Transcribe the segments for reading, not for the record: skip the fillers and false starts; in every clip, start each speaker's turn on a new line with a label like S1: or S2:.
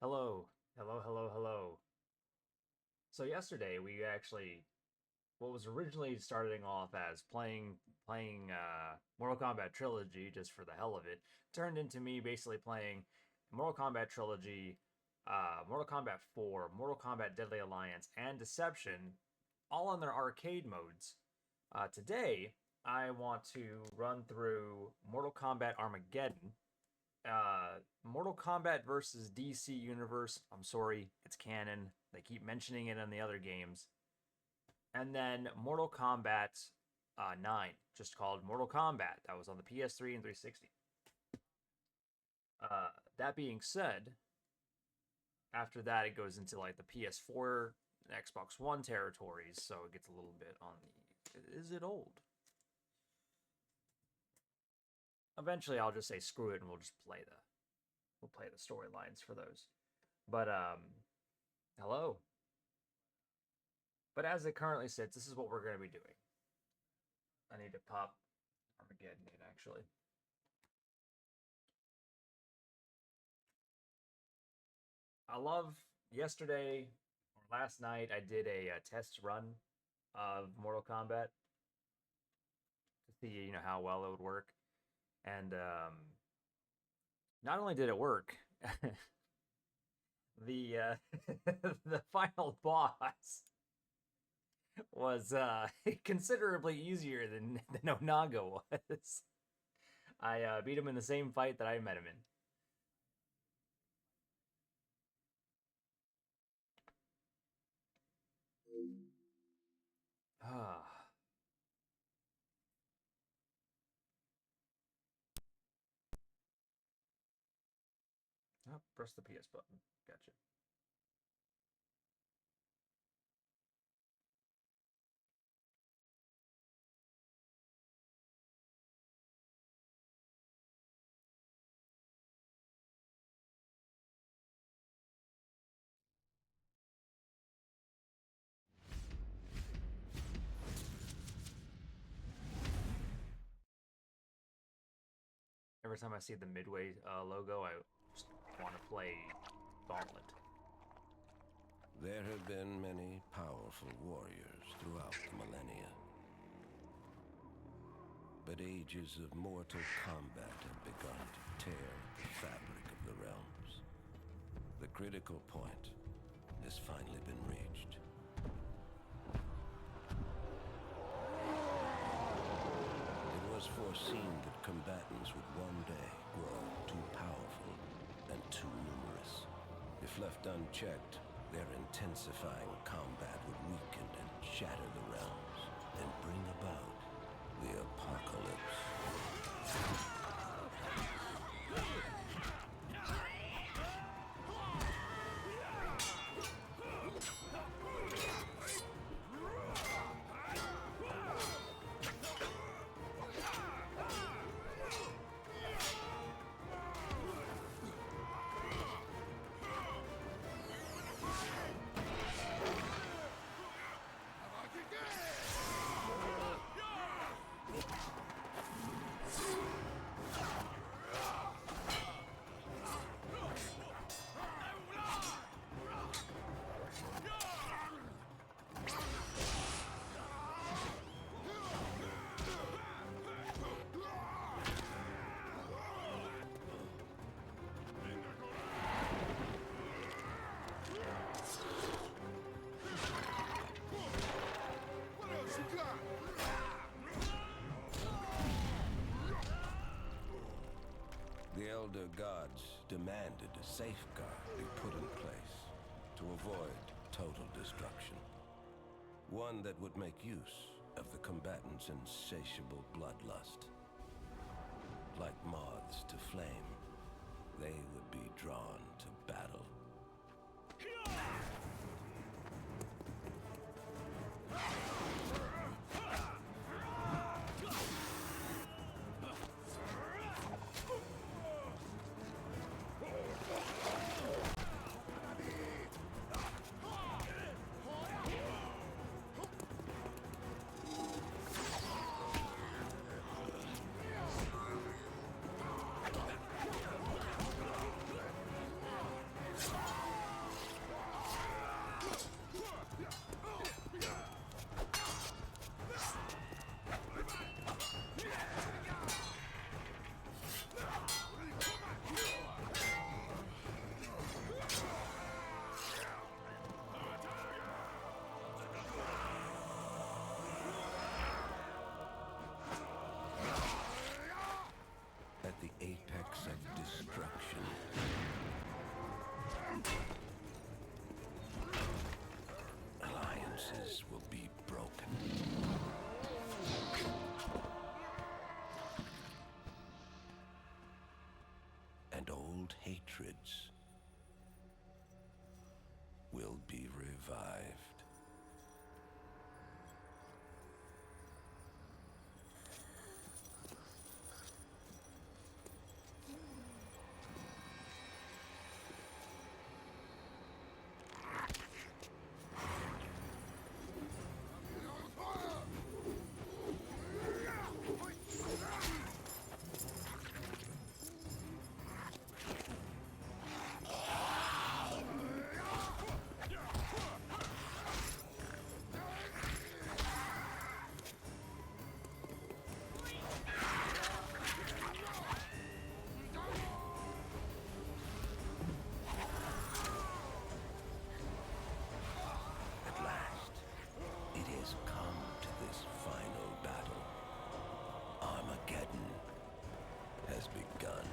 S1: Hello, hello, hello, hello. So yesterday we actually, what was originally starting off as playing Mortal Kombat Trilogy just for the hell of it, turned into me basically playing Mortal Kombat Trilogy, Mortal Kombat 4, Mortal Kombat Deadly Alliance, and Deception, all on their arcade modes. Today I want to run through Mortal Kombat Armageddon, Mortal Kombat versus DC Universe. I'm sorry, it's canon. They keep mentioning it in the other games. And then Mortal Kombat 9, just called Mortal Kombat. That was on the PS3 and 360. That being said, after that, it goes into like the PS4 and Xbox One territories, so it gets a little bit on the. Is it old? Eventually, I'll just say screw it and we'll play the storylines for those. But hello. But as it currently sits, this is what we're going to be doing. I need to pop Armageddon in actually. I love yesterday or last night I did a test run of Mortal Kombat to see how well it would work, and not only did it work, the the final boss was considerably easier than Onaga was. I beat him in the same fight that I met him in. Ah, oh, press the PS button. Gotcha. Every time I see the Midway logo, I just want to play Gauntlet.
S2: There have been many powerful warriors throughout the millennia. But ages of mortal combat have begun to tear the fabric of the realms. The critical point has finally been reached. It was foreseen that combatants would one day grow too powerful and too numerous. If left unchecked, their intensifying combat would weaken and shatter the realms and bring about the apocalypse. The Elder Gods demanded a safeguard be put in place to avoid total destruction. One that would make use of the combatants' insatiable bloodlust. Like moths to flame, they would be drawn to battle. vortex of destruction. Alliances will be broken. And old hatreds will be revived. At last, it has come to this final battle. Armageddon has begun.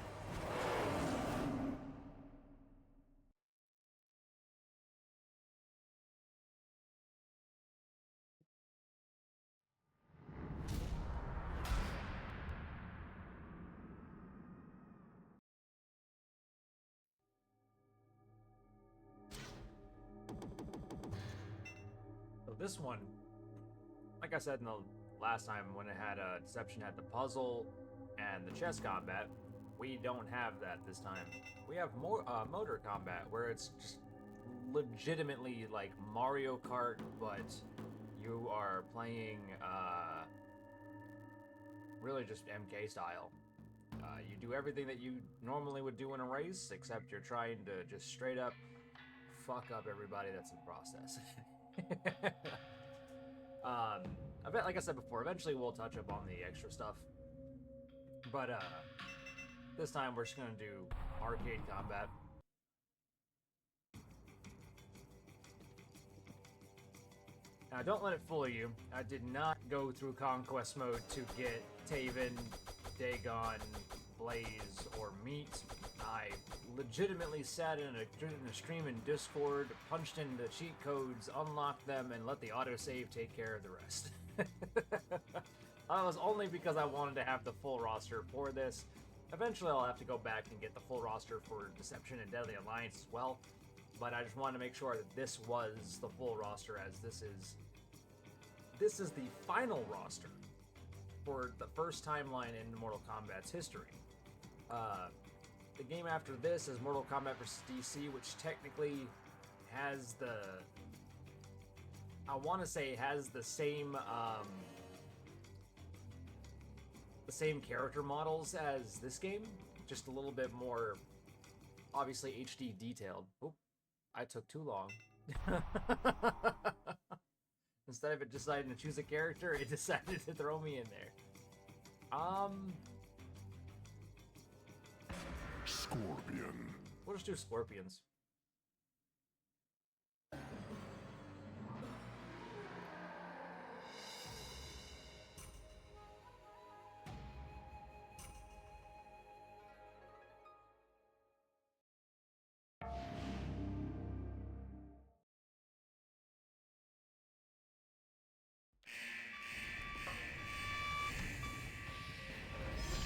S1: So this one, like I said in the last time when it had Deception had the puzzle and the chess combat, we don't have that this time. We have more motor combat where it's just legitimately like Mario Kart, but you are playing really just MK style. You do everything that you normally would do in a race, except you're trying to just straight up fuck up everybody that's in the process. I bet, like I said before, eventually we'll touch up on the extra stuff. But this time we're just gonna do arcade combat. Now, don't let it fool you. I did not go through Conquest mode to get Taven, Dagon, Blaze, or Meat. I legitimately sat in a stream in Discord, punched in the cheat codes, unlocked them, and let the autosave take care of the rest. That was only because I wanted to have the full roster for this. Eventually I'll have to go back and get the full roster for Deception and Deadly Alliance as well. But I just wanted to make sure that this was the full roster, as this is the final roster for the first timeline in Mortal Kombat's history. The game after this is Mortal Kombat vs. DC, which technically has I want to say has the same character models as this game, just a little bit more, obviously HD detailed. Oh, I took too long. Instead of it deciding to choose a character, it decided to throw me in there.
S3: Scorpion.
S1: We'll just do scorpions.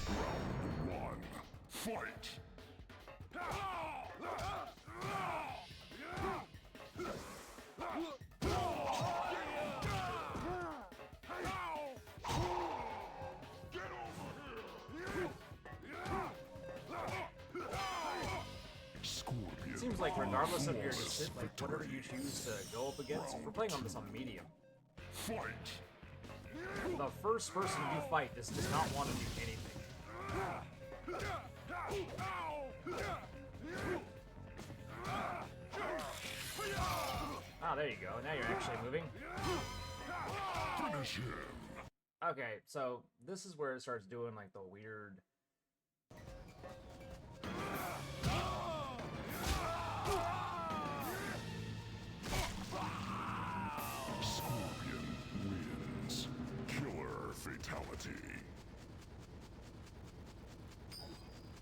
S3: Round one. Fight! Scorpion.
S1: Seems like regardless of your decision, like whatever you choose to go up against, we're playing on this on medium.
S3: Fight!
S1: The first person you fight, this does not want to do anything. Ah, there you go. Now you're actually moving.
S3: Finish him.
S1: Okay, so this is where it starts doing like the weird.
S3: Scorpion wins. Killer fatality.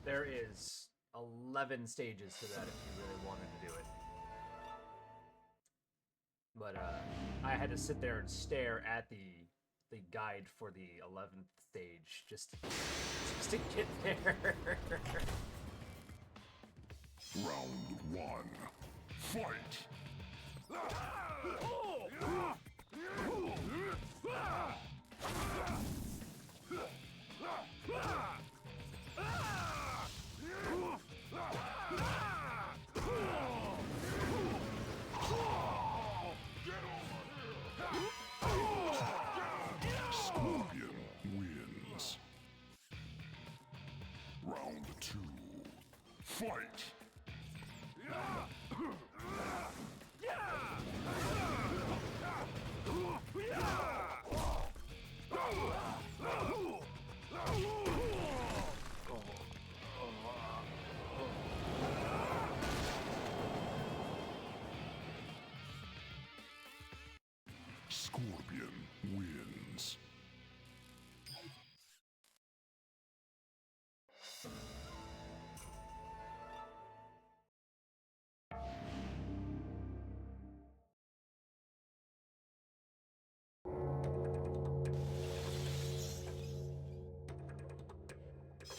S1: There is 11 stages to that if you really wanted to do it. But I had to sit there and stare at the guide for the 11th stage just to get there.
S3: Round one. Fight! Scorpion wins. Round two. Fight! Scorpion wins.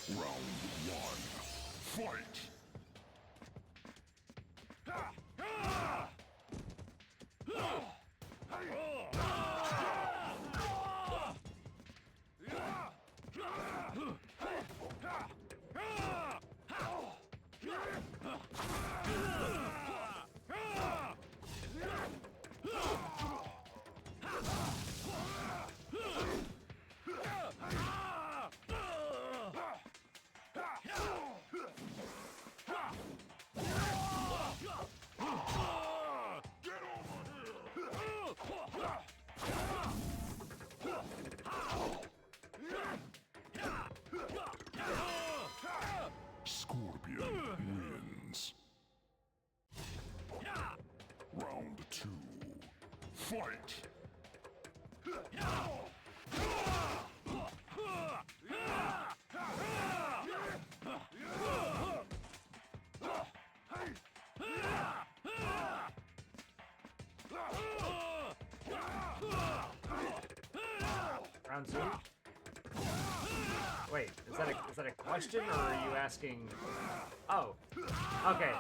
S3: Round one. Fight! Scorpion wins. Round two. Fight!
S1: Round two? Wait, is that a question, or are you asking? Oh, okay.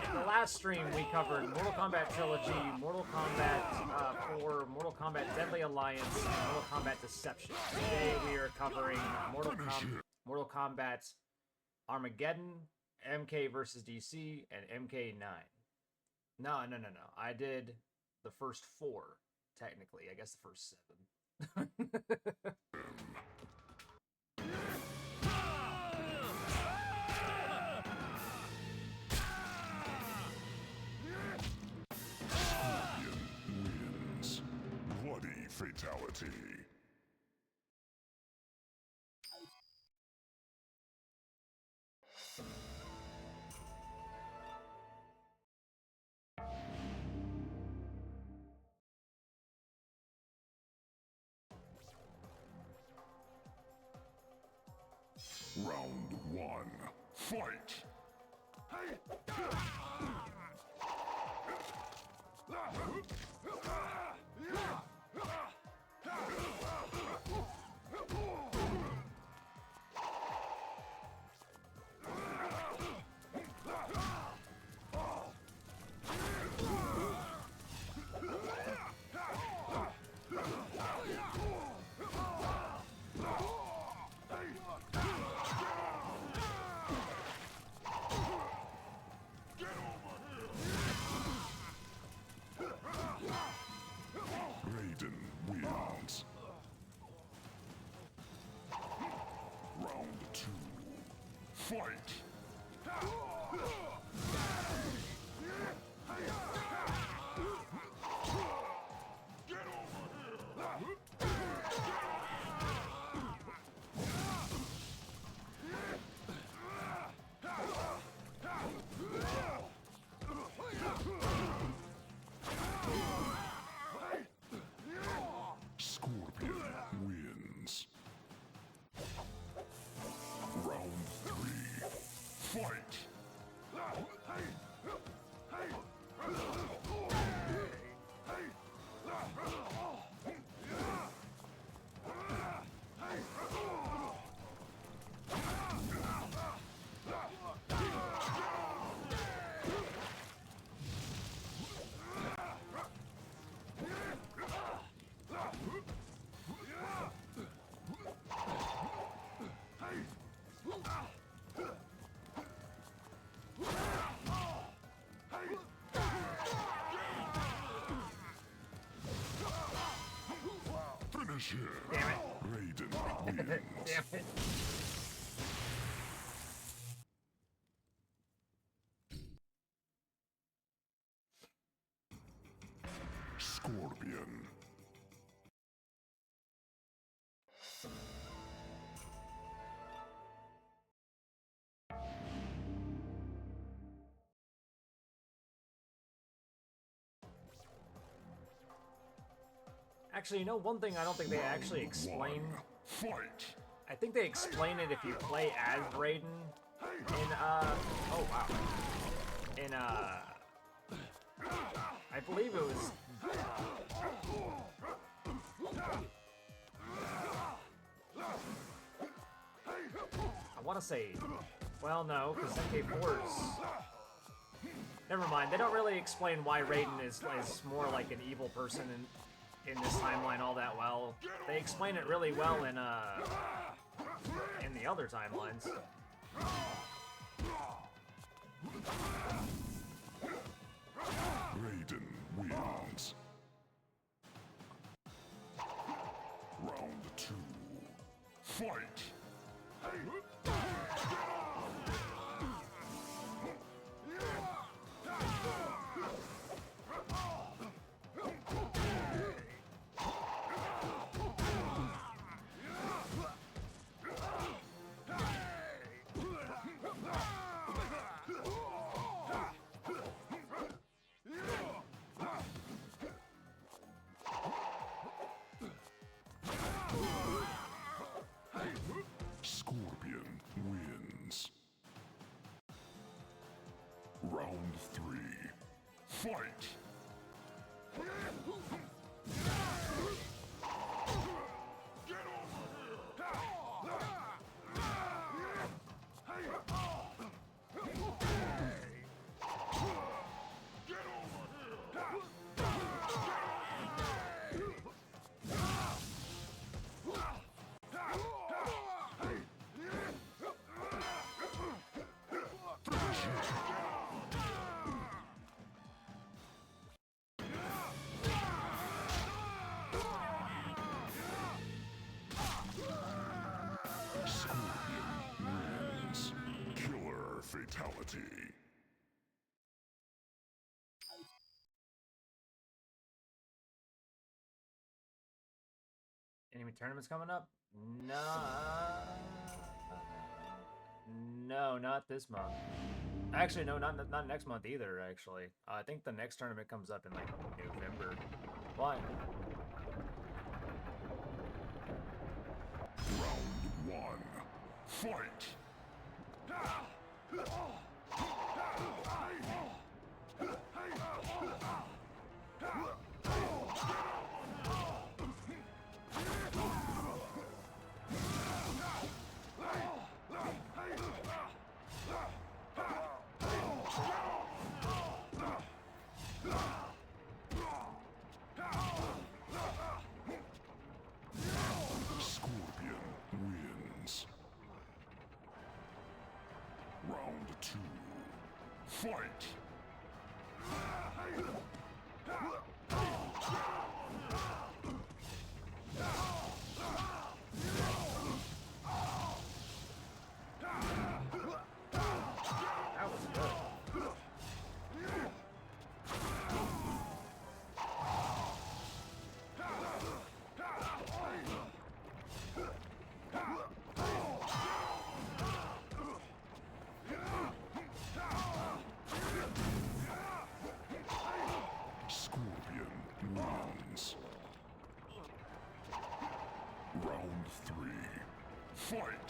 S1: In the last stream, we covered Mortal Kombat Trilogy, Mortal Kombat 4, Mortal Kombat Deadly Alliance, and Mortal Kombat Deception. Today, we are covering Mortal Kombat Armageddon, MK versus DC, and MK9. No. I did the first 4, technically. I guess the first 7.
S3: Wins. Bloody fatality. Round one. Fight! Raiden wins. Round two. Fight! Scorpion wins. Round three. Fight! Finish him!
S1: Damn it.
S3: Raiden wins.
S1: Damn it.
S3: Scorpion.
S1: Actually, you know, one thing I don't think they actually explain.
S3: Fight!
S1: I think they explain it if you play as Raiden in, oh wow. In, I believe it was, I want to say, well, no, because MK4's, never mind, they don't really explain why Raiden is more like an evil person in this timeline all that well. They explain it really well in the other timelines.
S3: Raiden wins. Round 2. Fight! Scorpion wins. Round 3. Fight! Fatality.
S1: Any tournaments coming up? No, not this month. Actually, no, not next month either, actually. I think the next tournament comes up in, like, November. Why?
S3: Round 1. Fight! Scorpion wins. Round 2. Fight!
S1: That was good.
S3: Scorpion wins. Round 3. Fight!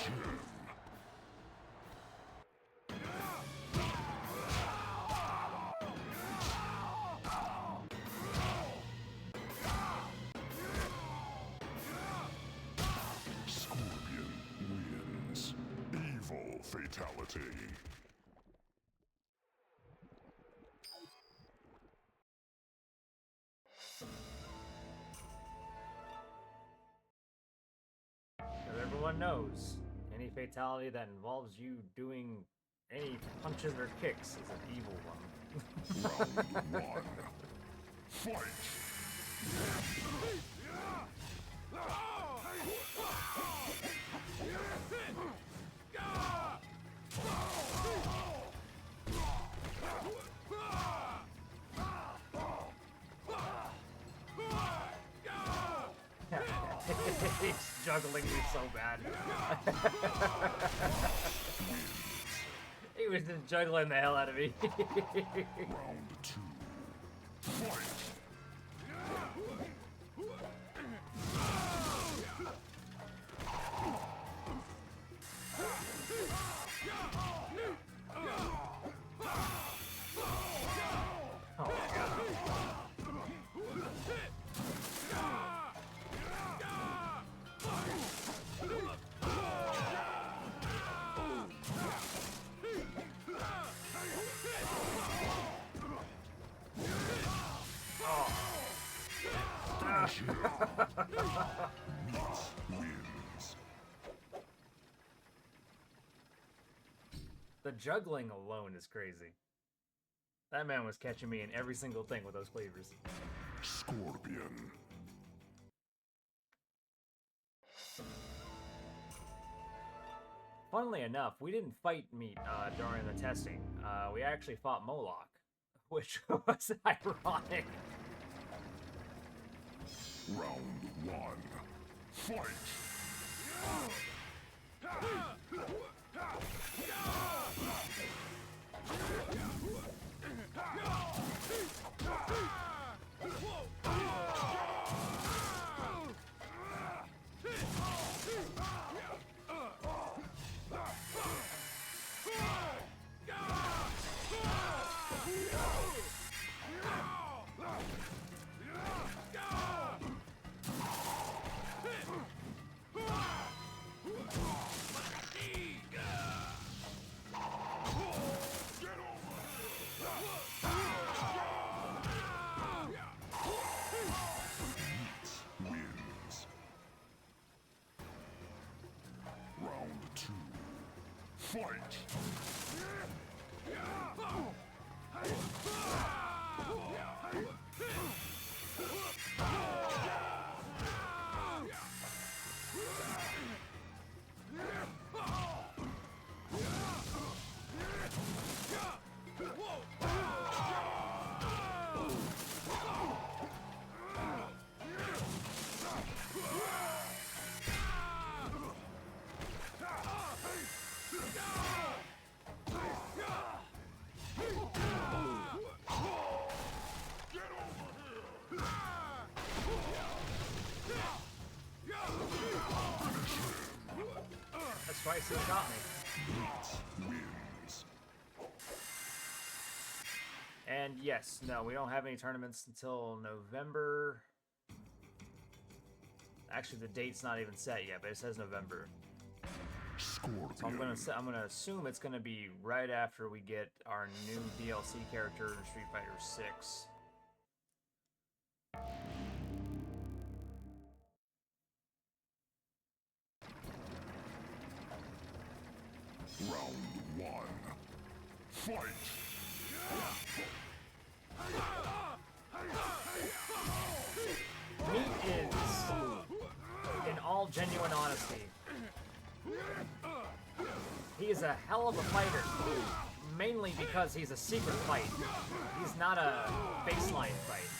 S3: him. Scorpion wins. Evil fatality.
S1: As everyone knows, any fatality that involves you doing any punches or kicks is an evil one.
S3: Round one. Fight!
S1: He's juggling me so bad. He was just juggling the hell out of me.
S3: Round two. Fight!
S1: Oh my god.
S3: Wins.
S1: The juggling alone is crazy. That man was catching me in every single thing with those cleavers.
S3: Scorpion.
S1: Funnily enough, we didn't fight meat during the testing. We actually fought Moloch, which was ironic.
S3: Round one. Fight! Wins. Round two. Fight!
S1: That's twice he got me.
S3: Wins.
S1: And yes, no, we don't have any tournaments until November. Actually, the date's not even set yet, but it says November.
S3: Scorpion.
S1: So I'm gonna assume it's gonna be right after we get our new DLC character in Street Fighter 6.
S3: Round one. Fight!
S1: Meat is, in all genuine honesty, he is a hell of a fighter, mainly because he's a secret fight. He's not a baseline fight.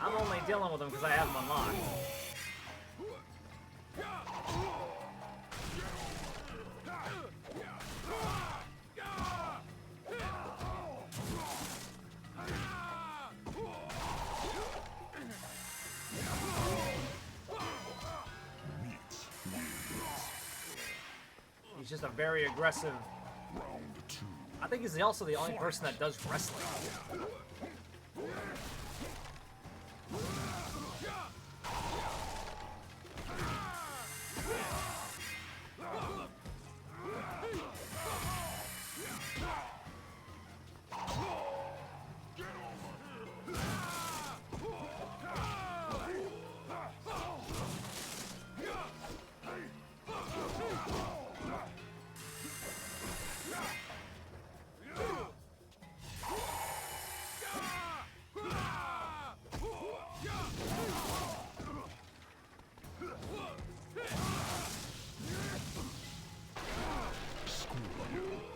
S1: I'm only dealing with him because I have him unlocked.
S3: Meat
S1: just a very aggressive.
S3: Round 2.
S1: I think he's also the only person that does wrestling.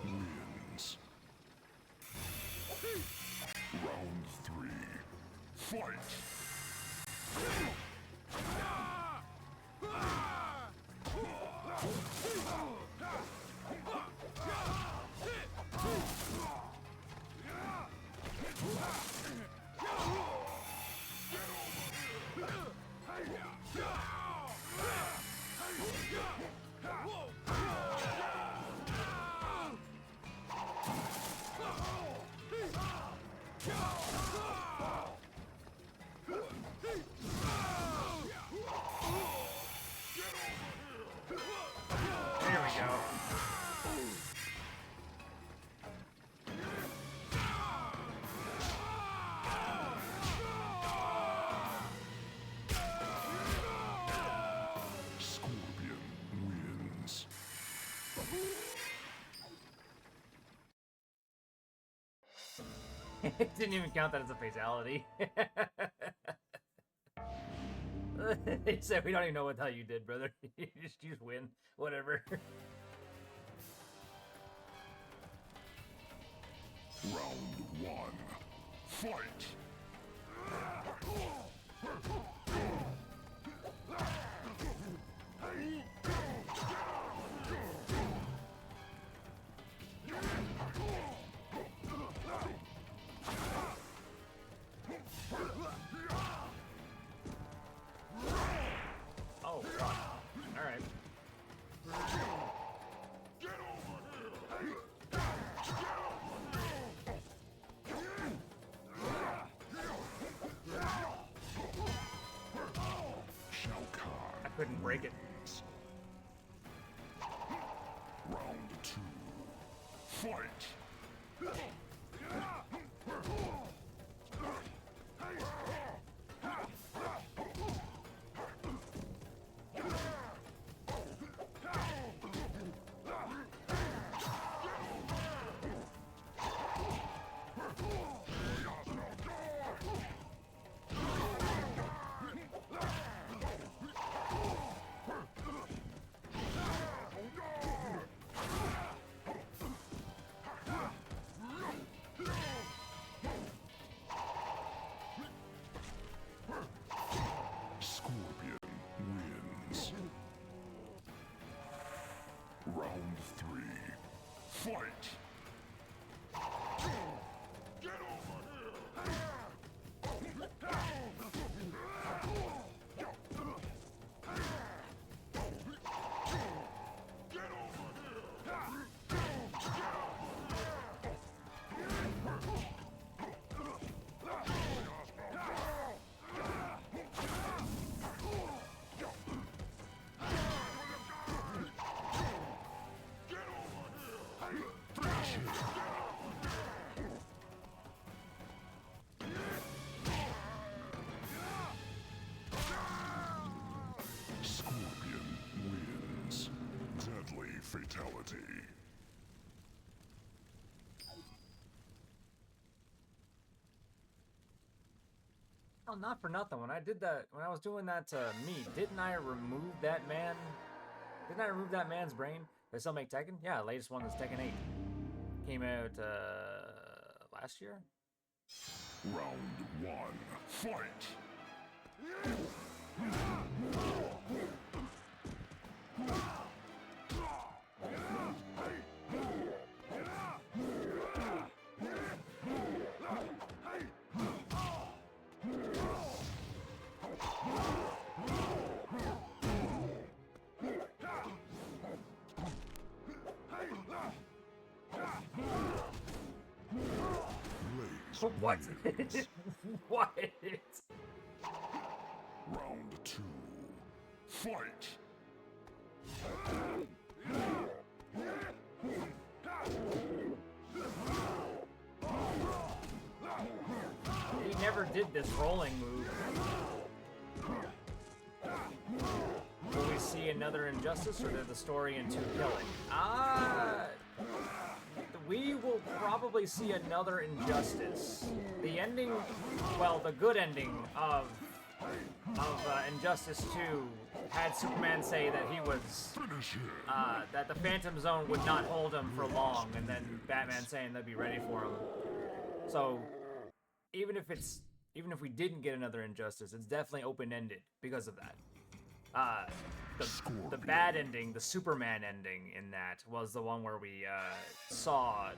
S3: Wins. Round 3. Fight!
S1: There we go.
S3: Scorpion wins.
S1: Didn't even count that as a fatality. He said, "We don't even know what the hell you did, brother. you just win, whatever."
S3: Round 1. Fight!
S1: Oh, fuck. All right.
S3: Shao Kahn.
S1: I couldn't break it.
S3: Round 2. Fight! Scorpion wins. Round 3. Fight! Get over here! Scorpion wins. Deadly fatality.
S1: Oh, not for nothing. When I did that, when I was doing that to me, didn't I remove that man? Didn't I remove that man's brain? They still make Tekken? Yeah, the latest one is Tekken 8. Came out last year.
S3: Round 1. Fight!
S1: What?
S3: wins.
S1: What?
S3: Round 2. Fight!
S1: He never did this rolling move. Will we see another Injustice, or did the story into killing? We will probably see another Injustice. The ending, well, the good ending of Injustice 2 had Superman say that he was, that the Phantom Zone would not hold him for long, and then Batman saying they'd be ready for him. So, even if we didn't get another Injustice, it's definitely open-ended because of that. The bad ending, the Superman ending in that, was the one where we saw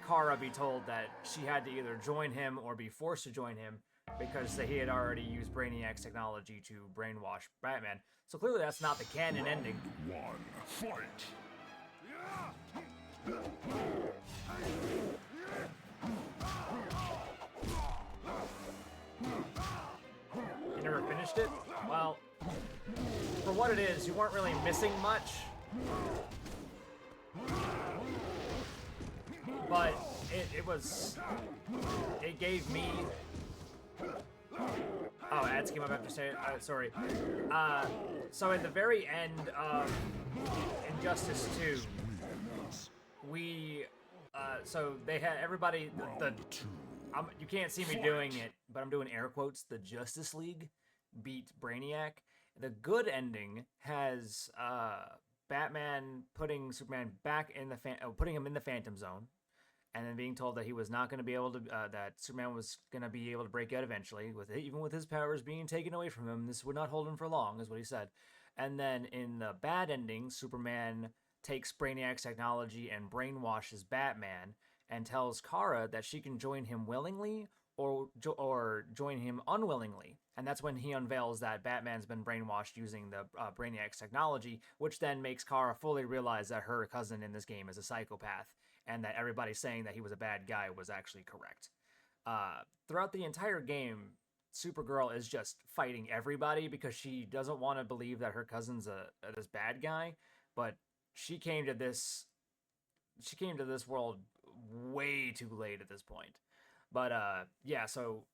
S1: Kara be told that she had to either join him or be forced to join him because he had already used Brainiac's technology to brainwash Batman. So clearly that's not the canon ending.
S3: Round 1. Fight!
S1: You never finished it? Well, for what it is, you weren't really missing much. But it gave me... Oh, ads came up after saying, sorry. So at the very end of Injustice 2, so they had everybody, you can't see me doing it, but I'm doing air quotes, the Justice League beat Brainiac. The good ending has Batman putting Superman back in the putting him in the Phantom Zone, and then being told that he was not going to be able to, that Superman was going to be able to break out eventually, even with his powers being taken away from him. This would not hold him for long, is what he said. And then in the bad ending, Superman takes Brainiac's technology and brainwashes Batman and tells Kara that she can join him willingly or join him unwillingly. And that's when he unveils that Batman's been brainwashed using the Brainiac's technology, which then makes Kara fully realize that her cousin in this game is a psychopath, and that everybody saying that he was a bad guy was actually correct. Throughout the entire game, Supergirl is just fighting everybody because she doesn't want to believe that her cousin's this bad guy, but she came to this world way too late at this point. But yeah, so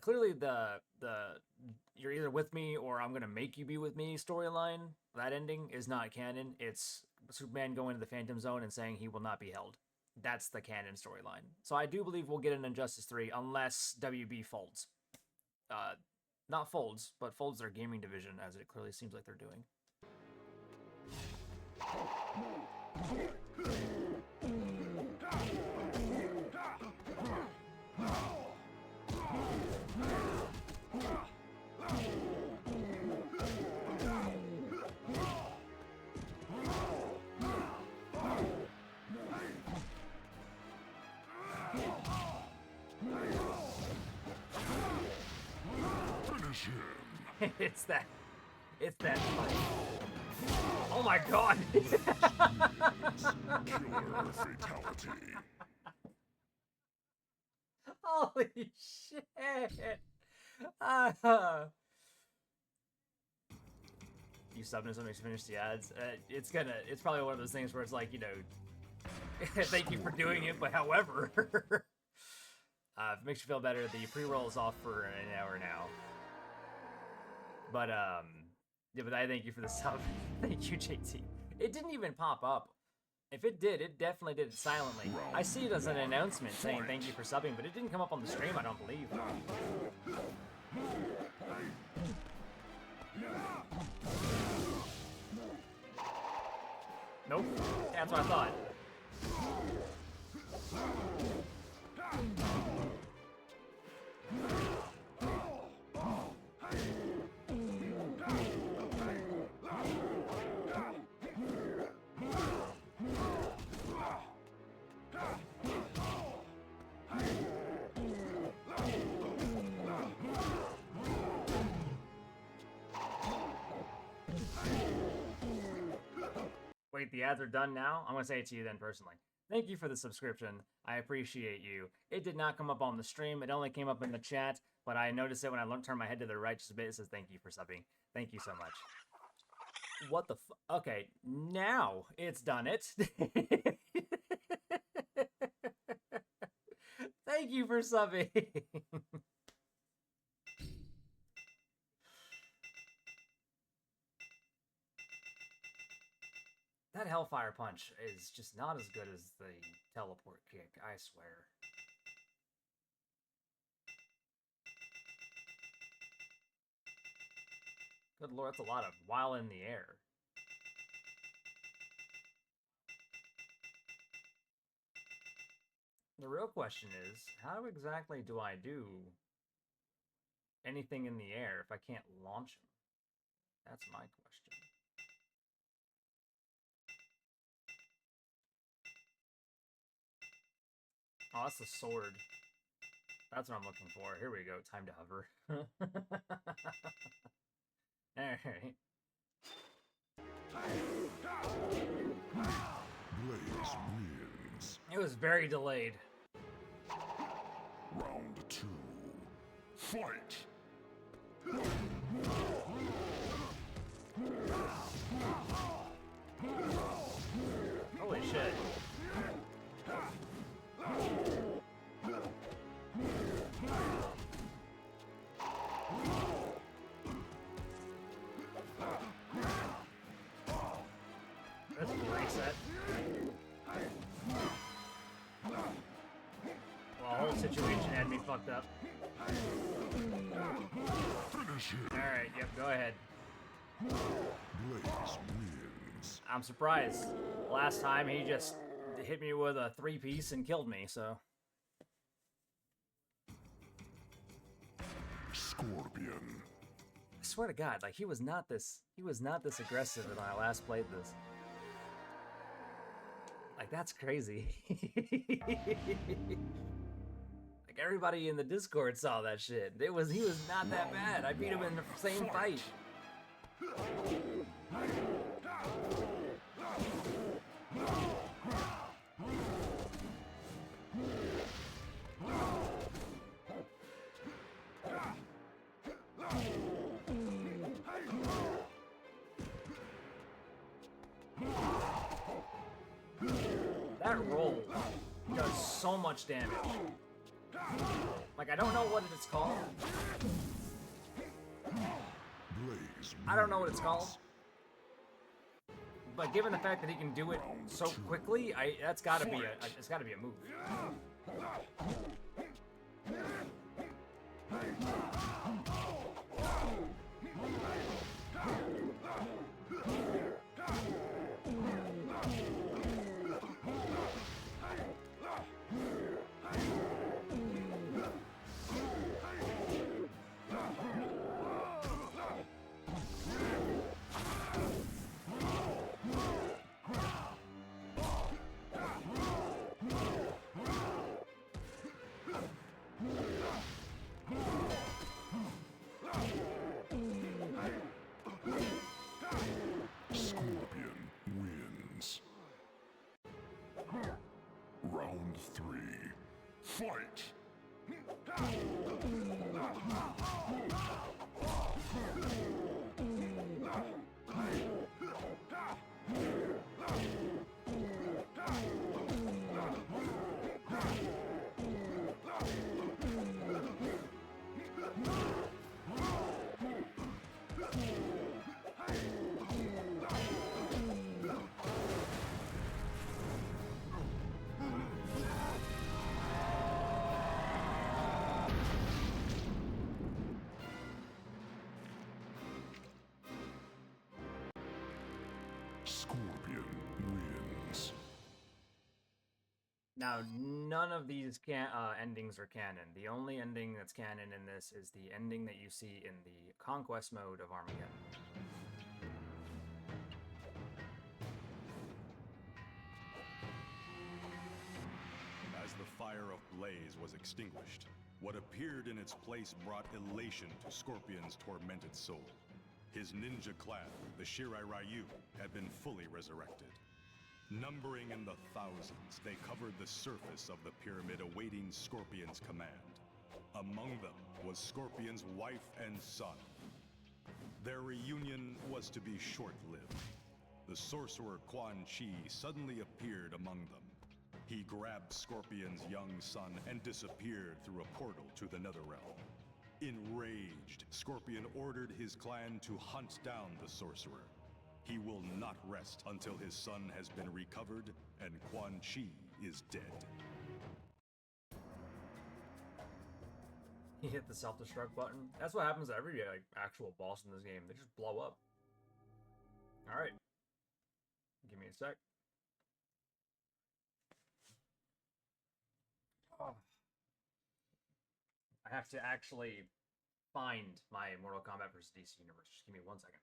S1: clearly the you're either with me or I'm gonna make you be with me storyline, that ending is not canon. It's Superman going to the Phantom Zone and saying he will not be held. That's the canon storyline. So I do believe we'll get an Injustice 3 unless WB folds. Not folds, but folds their gaming division, as it clearly seems like they're doing.
S3: Finish him!
S1: It's that fight. Oh my god!
S3: Killer fatality.
S1: Holy shit! You subbing as somebody to finish the ads. It's probably one of those things where it's like, you know, thank you for doing it, but however, if it makes you feel better, the pre-roll is off for an hour now. But yeah, but I thank you for the sub. Thank you, JT. It didn't even pop up. If it did, it definitely did it silently. I see it as an announcement saying thank you for subbing, but it didn't come up on the stream, I don't believe. Nope. That's what I thought. Wait, the ads are done now? I'm gonna say it to you then personally. Thank you for the subscription. I appreciate you. It did not come up on the stream. It only came up in the chat, but I noticed it when I turned my head to the right just a bit. It says thank you for subbing. Thank you so much. What the okay, now it's done it. Thank you for subbing. That Hellfire Punch is just not as good as the teleport kick, I swear. Good lord, that's a lot of while in the air. The real question is, how exactly do I do anything in the air if I can't launch him? That's my question. Oh, that's the sword. That's what I'm looking for. Here we go. Time to hover. Alright.
S3: Blaze wins.
S1: It was very delayed.
S3: Round 2. Fight!
S1: Holy shit. That's a reset. Well, the whole situation had me fucked up.
S3: Finish him!
S1: Alright, yep, go ahead.
S3: Blaze wins.
S1: I'm surprised. Last time he just hit me with a 3-piece and killed me, so.
S3: Scorpion.
S1: I swear to God, like he was not this aggressive when I last played this. Like that's crazy. Like everybody in the Discord saw that shit. He was not that bad. I beat him in the same fight. That roll does so much damage. Like, I don't know what it's called.
S3: Blaze
S1: I don't know what it's called. But given the fact that he can do it so quickly, that's gotta be it's gotta be a move.
S3: Scorpion wins. Round 3. Fight! Scorpion wins.
S1: Now, none of these endings are canon. The only ending that's canon in this is the ending that you see in the Conquest mode of Armageddon.
S4: As the fire of Blaze was extinguished, what appeared in its place brought elation to Scorpion's tormented soul. His ninja clan, the Shirai Ryu, had been fully resurrected. Numbering in the thousands, they covered the surface of the pyramid awaiting Scorpion's command. Among them was Scorpion's wife and son. Their reunion was to be short-lived. The sorcerer Quan Chi suddenly appeared among them. He grabbed Scorpion's young son and disappeared through a portal to the Netherrealm. Enraged, Scorpion ordered his clan to hunt down the sorcerer. He will not rest until his son has been recovered and Quan Chi is dead.
S1: He hit the self-destruct button. That's what happens to every like actual boss in this game. They just blow up. All right. Give me a sec. Oh. I have to actually find my Mortal Kombat vs. DC universe. Just give me 1 second.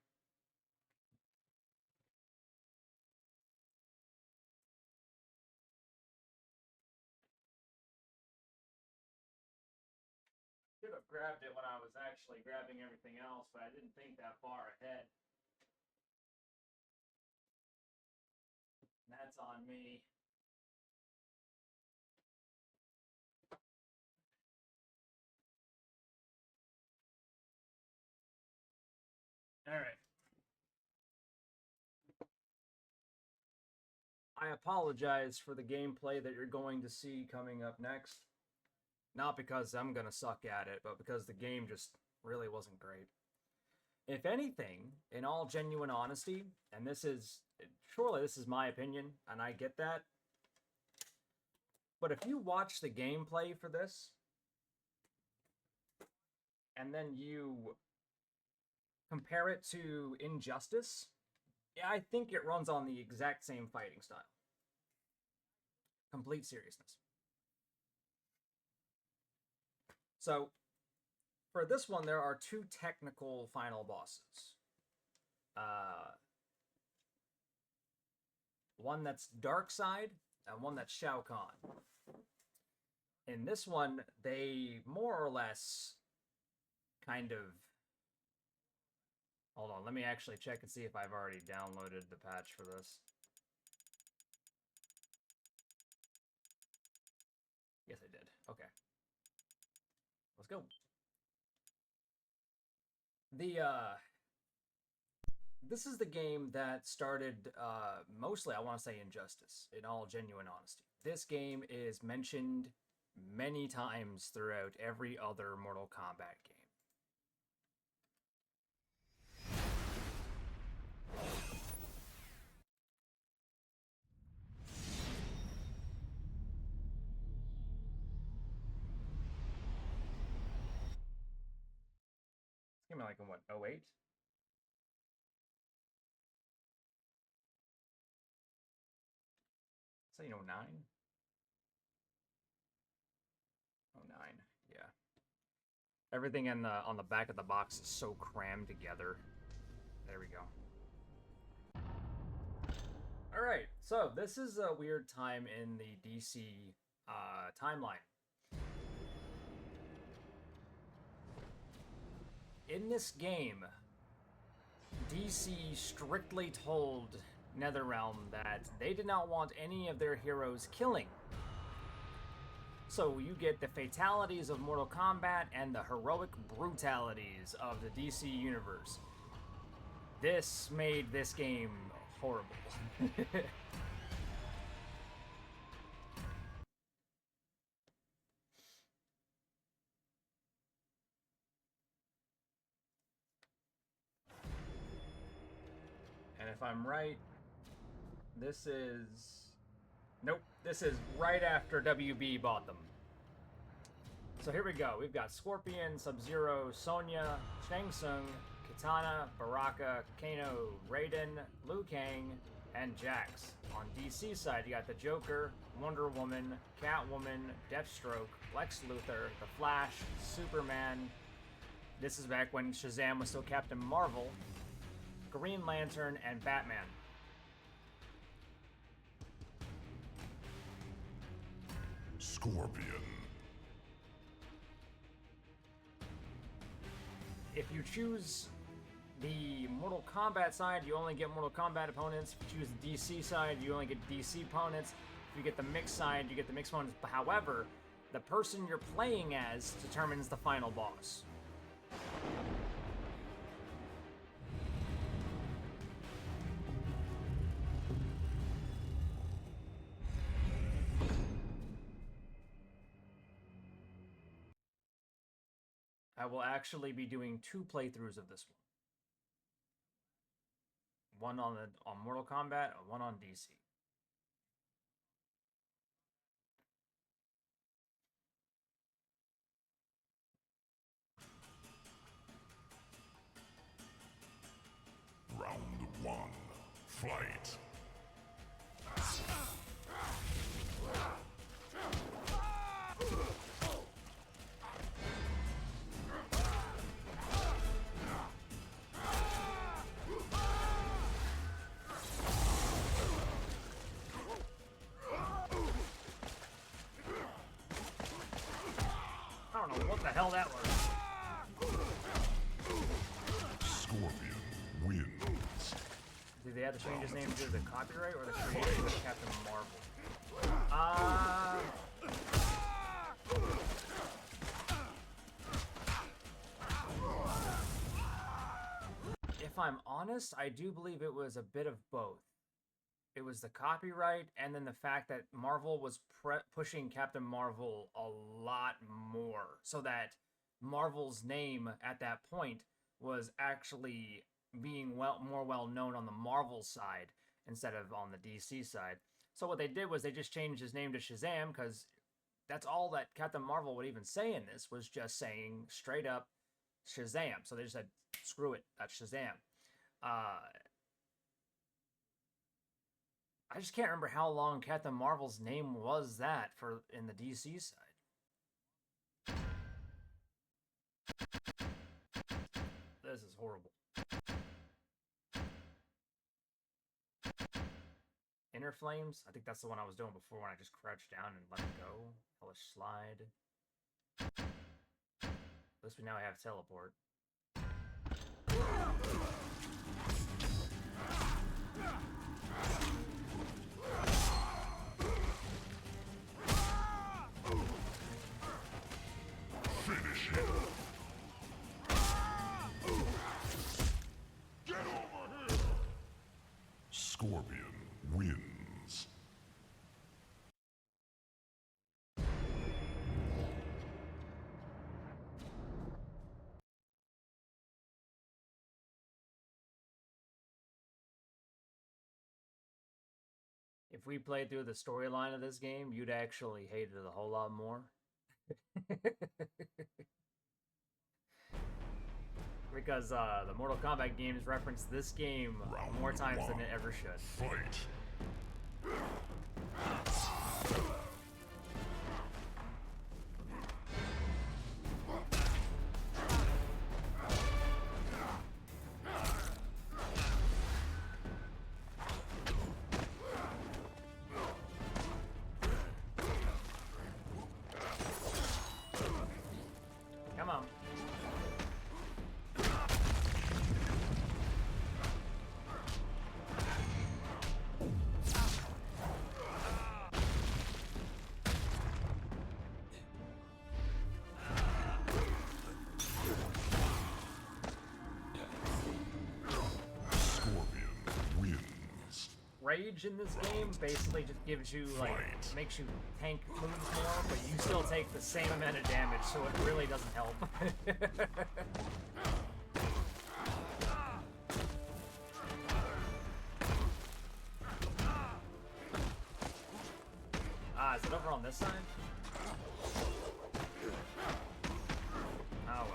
S1: Should have grabbed it when I was actually grabbing everything else, but I didn't think that far ahead. That's on me. All right. I apologize for the gameplay that you're going to see coming up next. Not because I'm going to suck at it, but because the game just really wasn't great. If anything, in all genuine honesty, and surely this is my opinion, and I get that, but if you watch the gameplay for this, and then you compare it to Injustice, yeah, I think it runs on the exact same fighting style. Complete seriousness. So, for this one, there are two technical final bosses. One that's Darkseid, and one that's Shao Kahn. In this one, they more or less kind of... Hold on, let me actually check and see if I've already downloaded the patch for this. Yes, I did. Okay. Let's go. This is the game that started, mostly, I want to say, Injustice, in all genuine honesty. This game is mentioned many times throughout every other Mortal Kombat game. It's gonna be like in what, 08? Say 09? 09, yeah. Everything on the back of the box is so crammed together. There we go. Alright, so this is a weird time in the DC timeline. In this game, DC strictly told NetherRealm that they did not want any of their heroes killing. So you get the fatalities of Mortal Kombat and the heroic brutalities of the DC universe. This made this game horrible. And if I'm right, this is... Nope, this is right after WB bought them. So here we go. We've got Scorpion, Sub-Zero, Sonya, Shang Tsung, Kitana, Baraka, Kano, Raiden, Liu Kang, and Jax. On DC side, you got the Joker, Wonder Woman, Catwoman, Deathstroke, Lex Luthor, The Flash, Superman. This is back when Shazam was still Captain Marvel, Green Lantern, and Batman.
S3: Scorpion.
S1: If you choose The Mortal Kombat side, you only get Mortal Kombat opponents. If you choose the DC side, you only get DC opponents. If you get the mixed side, you get the mixed opponents. However, the person you're playing as determines the final boss. I will actually be doing 2 playthroughs of this one. One on Mortal Kombat and one on DC.
S3: Round 1. Fight.
S1: I don't know what the hell that was.
S3: Scorpion wins.
S1: Did they have to change his name due to the copyright or the creation of Captain Marvel? If I'm honest, I do believe it was a bit of both. It was the copyright and then the fact that Marvel was pushing Captain Marvel a lot more, so that Marvel's name at that point was actually being more well known on the Marvel side instead of on the DC side. So what they did was they just changed his name to Shazam, because that's all that Captain Marvel would even say in this, was just saying straight up Shazam. So they just said, screw it, that's Shazam. I just can't remember how long Captain Marvel's name was that for in the DC side. This is horrible. Inner Flames? I think that's the one I was doing before when I just crouched down and let it go. Hellish Slide. At least we now have Teleport.
S3: Finish him. Get over here. Scorpion wins.
S1: If we played through the storyline of this game, you'd actually hate it a whole lot more. Because the Mortal Kombat games reference this game more times than it ever should.
S3: Fight.
S1: Come on.
S3: Scorpion wins.
S1: Rage in this game basically just gives you, like,
S3: Fight.
S1: makes you tank moves more, but you still take the same amount of damage, so it really doesn't help. Is it over on this side? Oh well.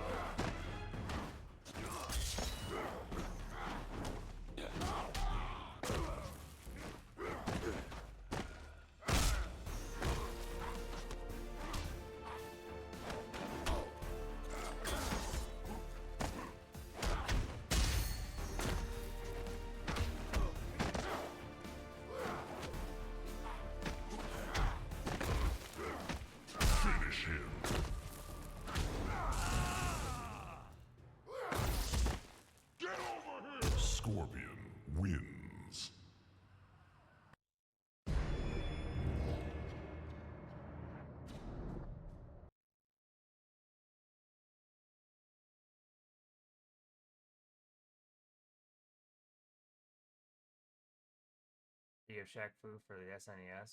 S1: Do you have Shaq Fu for the SNES?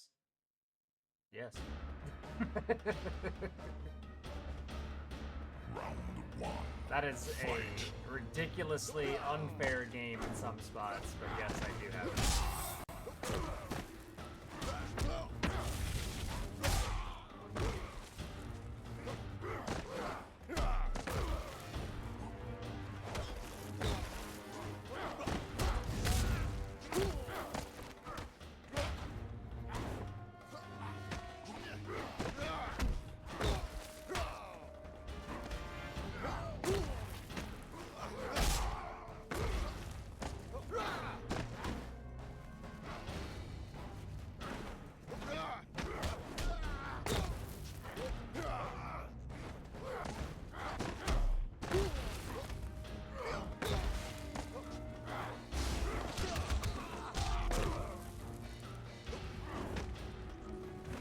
S1: Yes.
S3: Round one.
S1: That is a ridiculously unfair game in some spots, but yes, I do have it.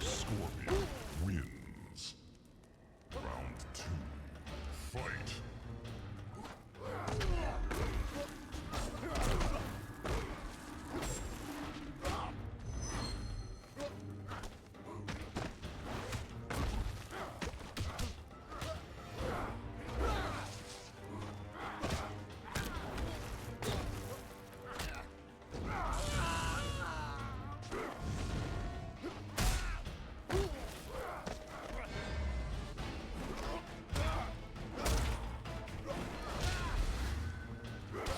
S3: Scorpion wins. Round two. Fight.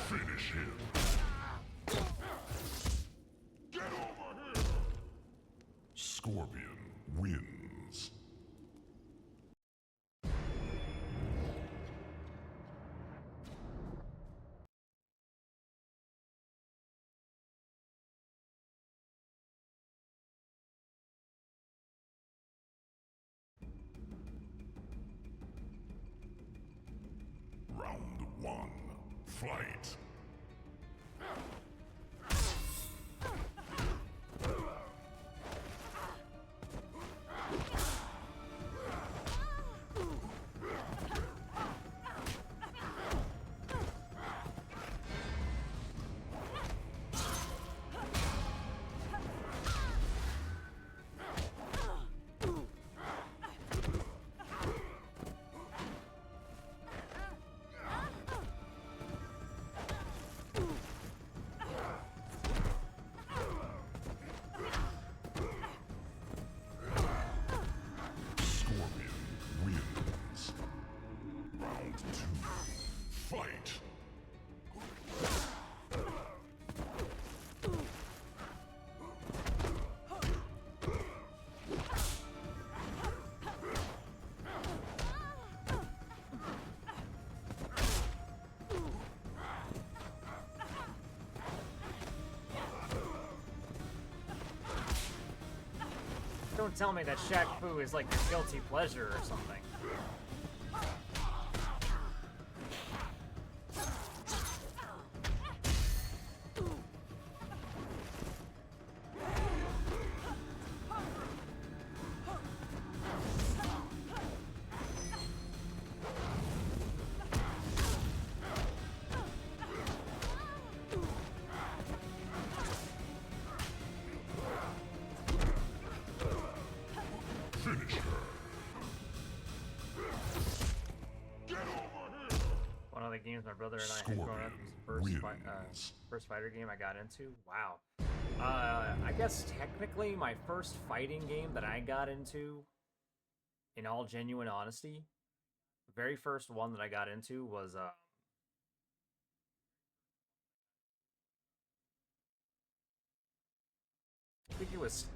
S3: Finish him. Get over here. Scorpion wins. Round one. Fight. Scorpion wins. Round two. Fight.
S1: Don't tell me that Shaq Fu is like your guilty pleasure or something.
S3: Finish her.
S1: One of the games my brother and I had growing up was the first fighter game I got into. Wow. I guess technically my first fighting game that I got into, in all genuine honesty, the very first one that I got into was I think it was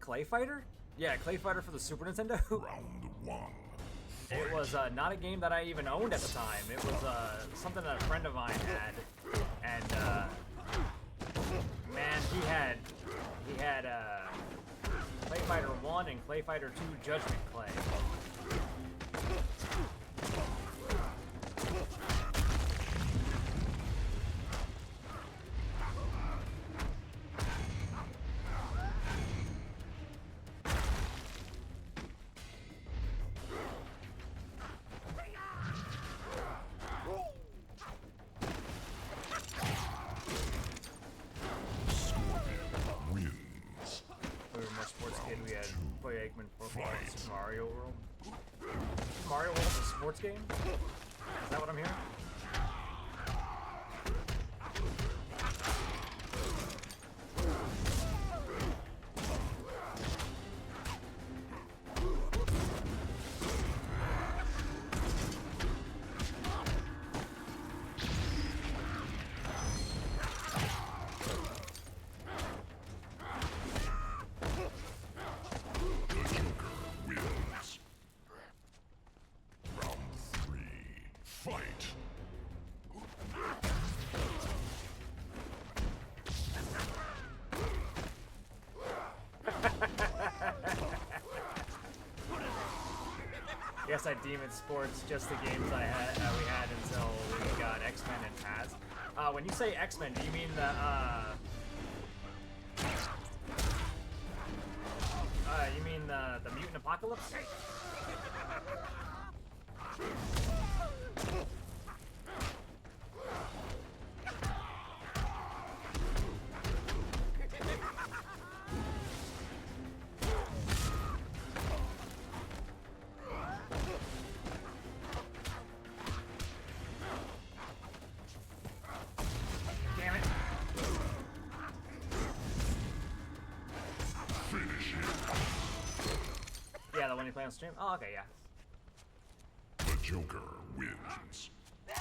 S1: Clay Fighter? Yeah, Clay Fighter for the Super Nintendo.
S3: Round one.
S1: It was not a game that I even owned at the time. It was something that a friend of mine had, and man, he had Clay Fighter 1 and Clay Fighter 2 Judgment Clay. Eggman football in
S3: Fight.
S1: Super Mario World. Super Mario World is a sports game? Is that what I'm hearing?
S3: The Joker wins. Round 3. Fight.
S1: Yes, I deem it sports, just the games we had until we got X-Men and Taz. When you say X-Men, do you mean the Mutant Apocalypse? Damn it.
S3: Finish him.
S1: Yeah, the one you play on stream? Oh, okay, yeah.
S3: The Joker wins.
S1: Yeah,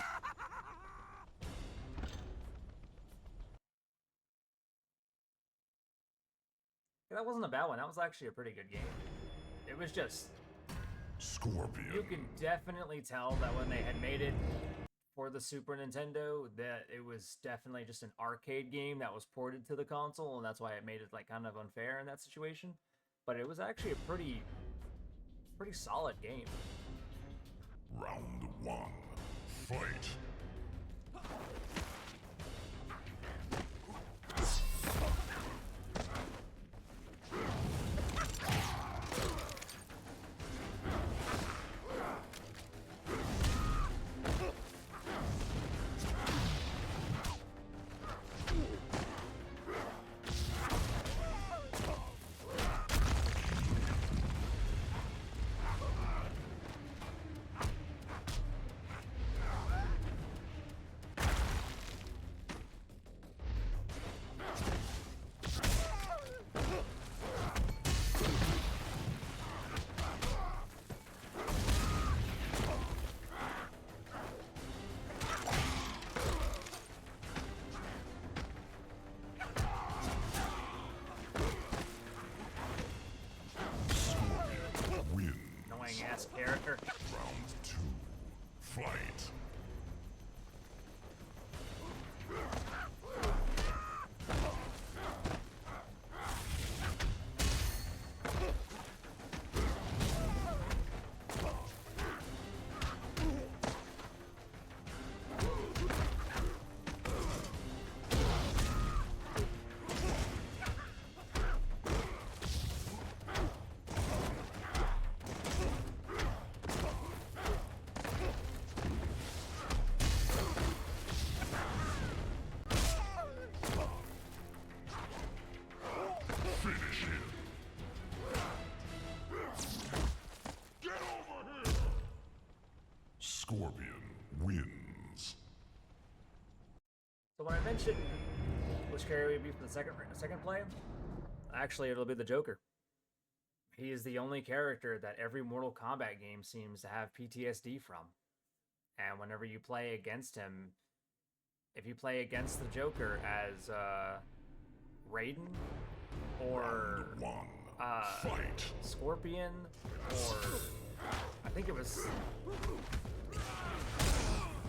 S1: that wasn't a bad one. That was actually a pretty good game. It was just,
S3: Scorpion.
S1: you can definitely tell that when they had made it for the Super Nintendo, that it was definitely just an arcade game that was ported to the console, and that's why it made it like kind of unfair in that situation. But it was actually a pretty solid game.
S3: Round 1. Fight. Scorpion wins.
S1: Annoying ass character.
S3: Round 2. Fight. Finish him. Get over here. Scorpion wins.
S1: So when I mentioned which character would be for the second play, actually it'll be the Joker. He is the only character that every Mortal Kombat game seems to have PTSD from. And whenever you play against him, if you play against the Joker as Raiden or
S3: Round 1. Fight.
S1: Scorpion, or I think it was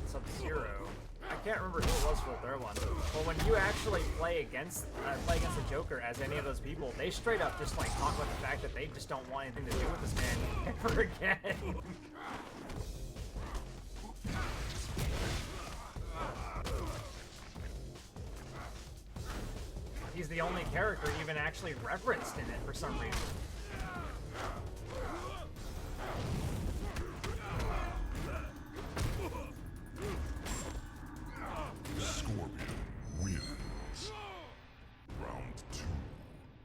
S1: Sub-Zero. I can't remember who it was for the third one. But when you actually play against the Joker as any of those people, they straight up just like talk about the fact that they just don't want anything to do with this man ever again. He's the only character even actually referenced in it for some reason.
S3: Scorpion wins. Round 2.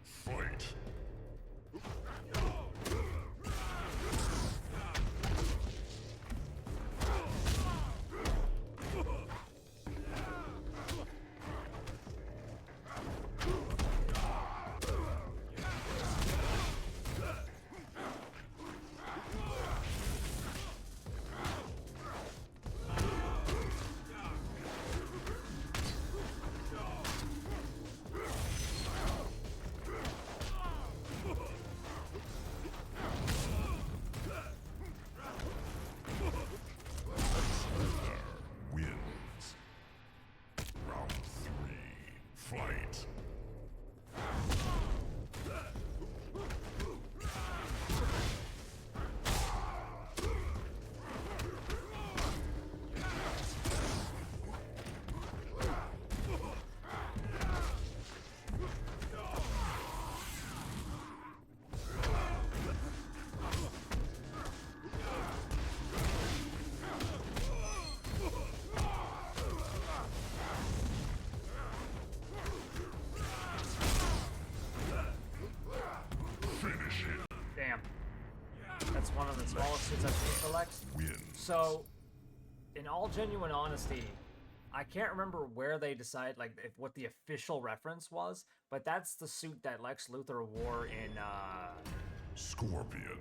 S3: Fight.
S1: one of the smallest suits I've seen for Lex.
S3: Wins.
S1: So, in all genuine honesty, I can't remember where they decide, like, what the official reference was, but that's the suit that Lex Luthor wore in,
S3: Scorpion.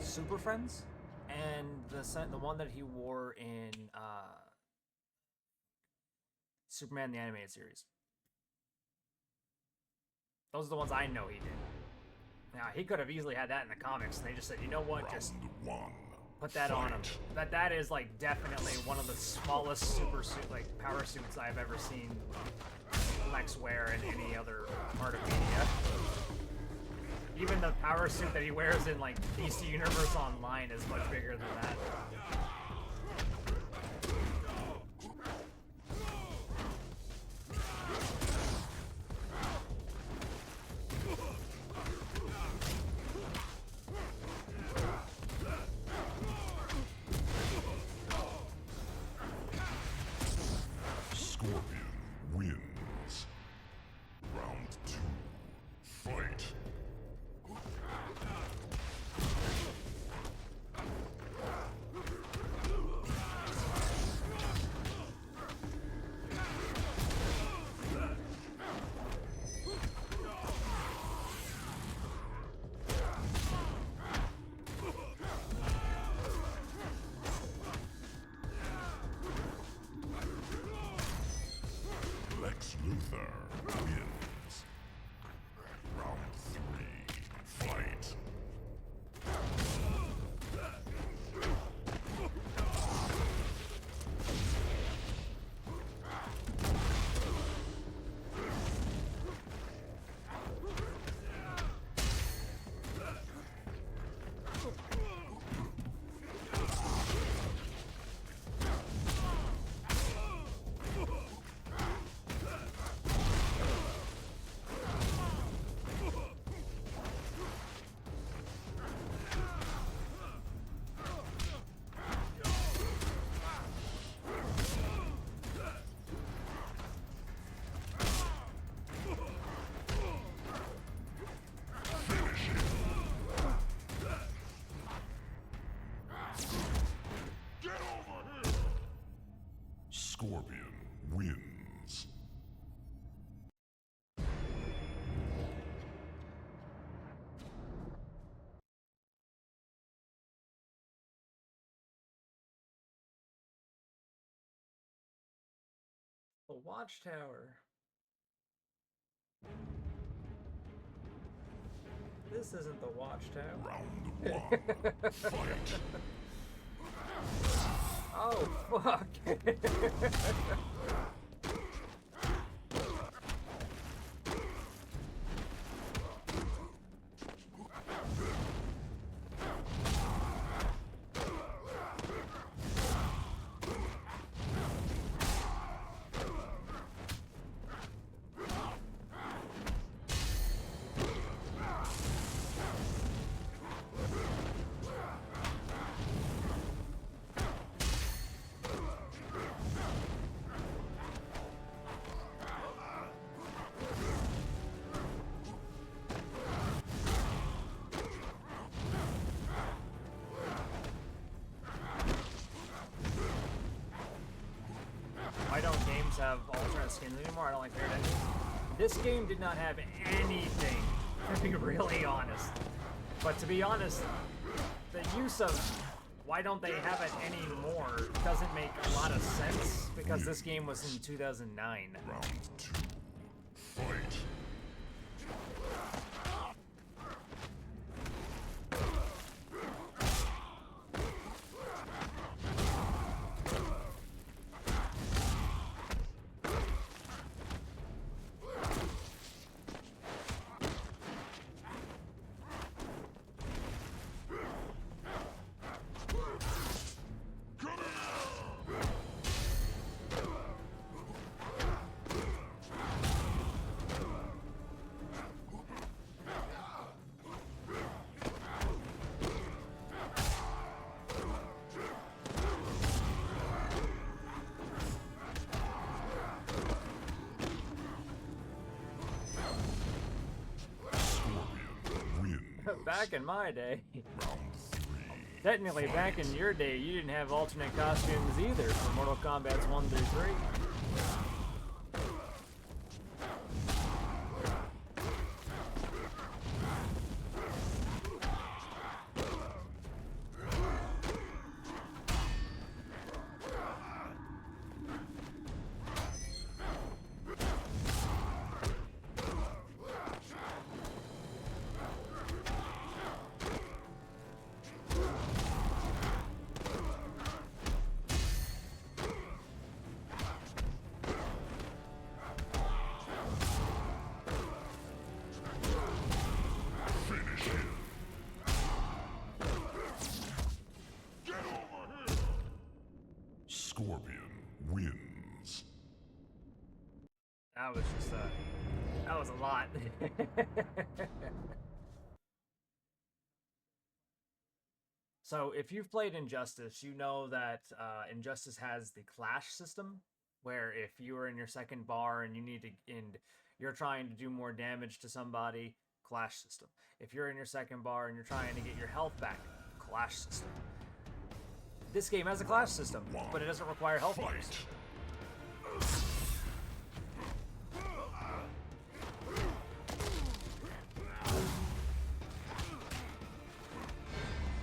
S1: Super Friends, and the one that he wore in, Superman the Animated Series. Those are the ones I know he did. Now, he could have easily had that in the comics, and they just said, you know what, just
S3: Round 1.
S1: put that on him.
S3: Fight.
S1: That is, like, definitely one of the smallest super suit, like, power suits I've ever seen Lex wear in any other part of media. Even the power suit that he wears in, like, DC Universe Online is much bigger than that.
S3: Scorpion wins. Round 2. Fight. Lex Luthor wins. Round 3. Fight. Get over here! Scorpion wins.
S1: The Watchtower. This isn't the Watchtower.
S3: Round 1. Fight.
S1: Oh, fuck. Why don't games have alternate skins anymore? I don't like weird endings. This game did not have anything, to be really honest. But to be honest, the use of why don't they have it anymore doesn't make a lot of sense, because this game was in 2009.
S3: Round 2. Fight.
S1: Back in my day.
S3: Round 3.
S1: Technically, back in your day, you didn't have alternate costumes either for Mortal Kombat's 1 through 3.
S3: Finish him. Get over here. Scorpion wins.
S1: That was just that was a lot. So if you've played Injustice, you know that Injustice has the clash system, where if you are in your second bar and you're trying to do more damage to somebody, clash system. If you're in your second bar and you're trying to get your health back, clash system. This game has a clash system, but it doesn't require health bars.
S3: Fight.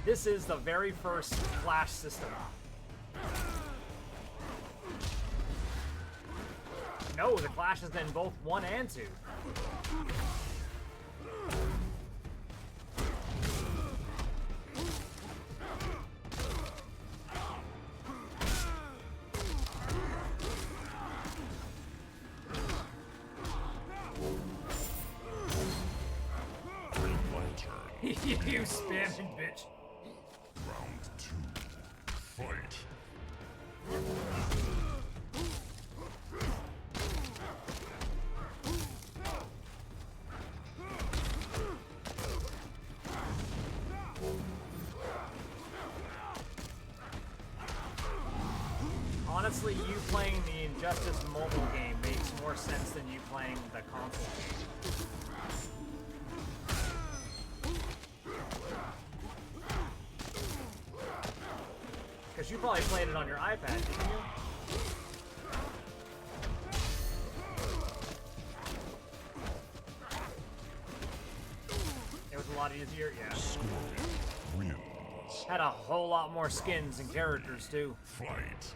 S1: This is the very first clash system. No, the clash is in both 1 and 2.
S3: Green Lantern.
S1: You spamming bitch.
S3: Round 2. Fight.
S1: Honestly, you playing the Injustice mobile game makes more sense than you playing the console game. Because you probably played it on your iPad, didn't you? It was a lot easier, yeah.
S3: Scorpion wins.
S1: Had a whole lot more skins and characters, too.
S3: Fight.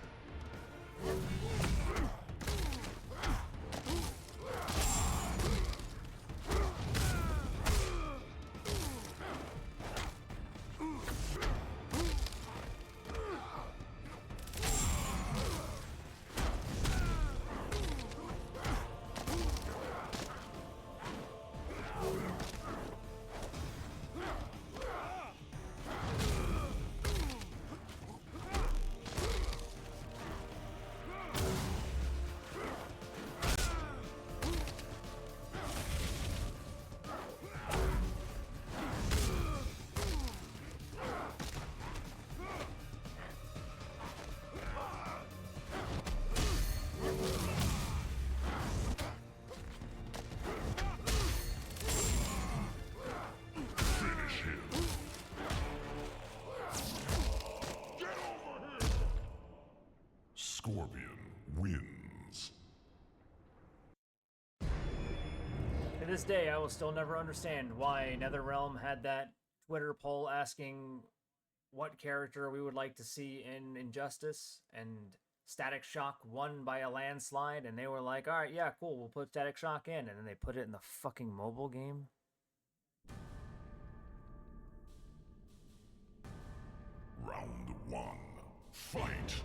S3: Finish him. Get over here. Scorpion wins.
S1: To this day, I will still never understand why NetherRealm had that Twitter poll asking what character we would like to see in Injustice, and Static Shock won by a landslide, and they were like, alright, yeah, cool, we'll put Static Shock in, and then they put it in the fucking mobile game.
S3: Round 1. Fight.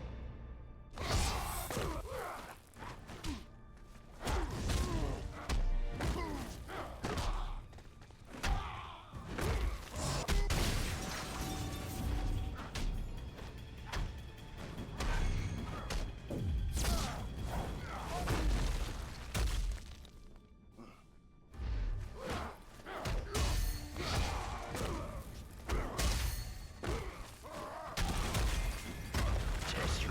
S3: Test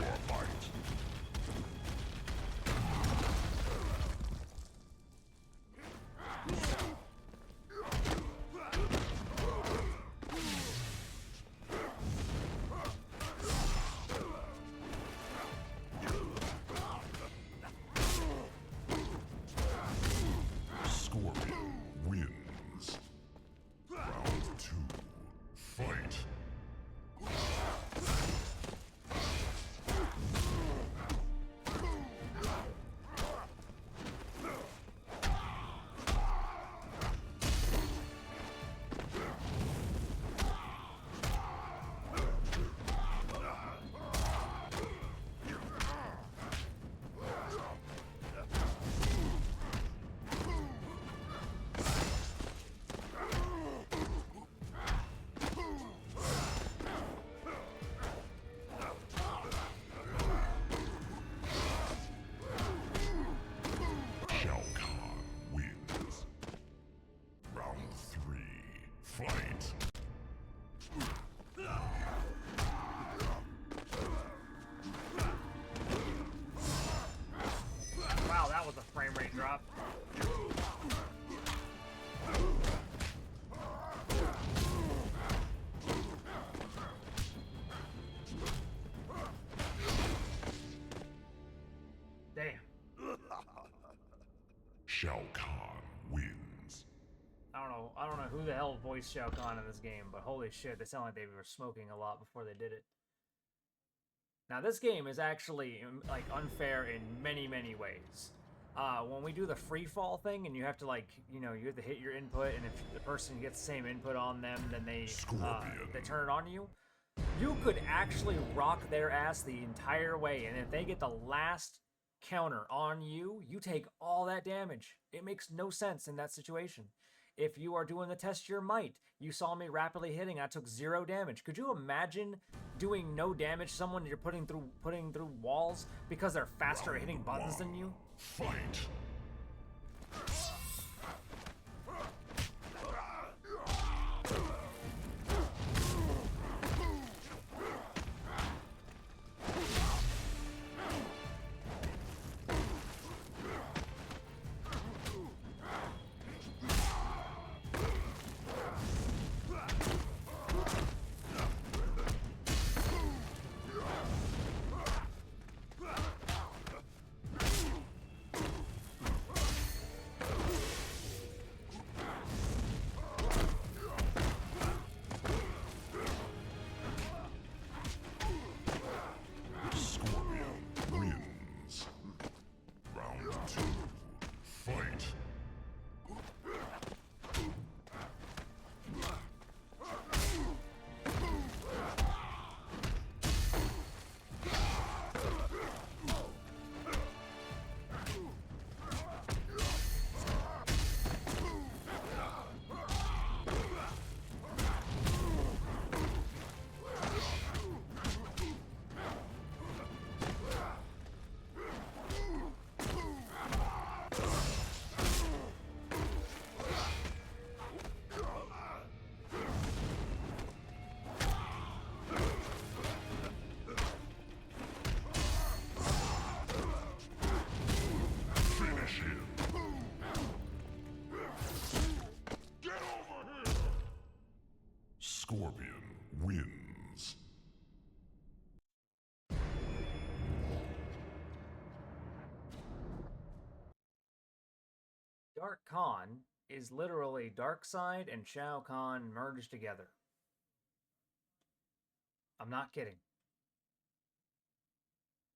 S1: Stop. Damn.
S3: Shao Kahn wins.
S1: I don't know who the hell voiced Shao Kahn in this game, but holy shit, they sound like they were smoking a lot before they did it. Now this game is actually like unfair in many, many ways. When we do the free fall thing, and you have to you have to hit your input, and if the person gets the same input on them, then they turn it on you. You could actually rock their ass the entire way, and if they get the last counter on you, you take all that damage. It makes no sense in that situation. If you are doing the test your might, you saw me rapidly hitting, I took 0 damage. Could you imagine doing no damage to someone you're putting through walls because they're faster at hitting buttons than you?
S3: Fight! Fight! Finish him! Get over here! Scorpion wins.
S1: Dark Khan is literally Darkseid and Shao Kahn merged together. I'm not kidding.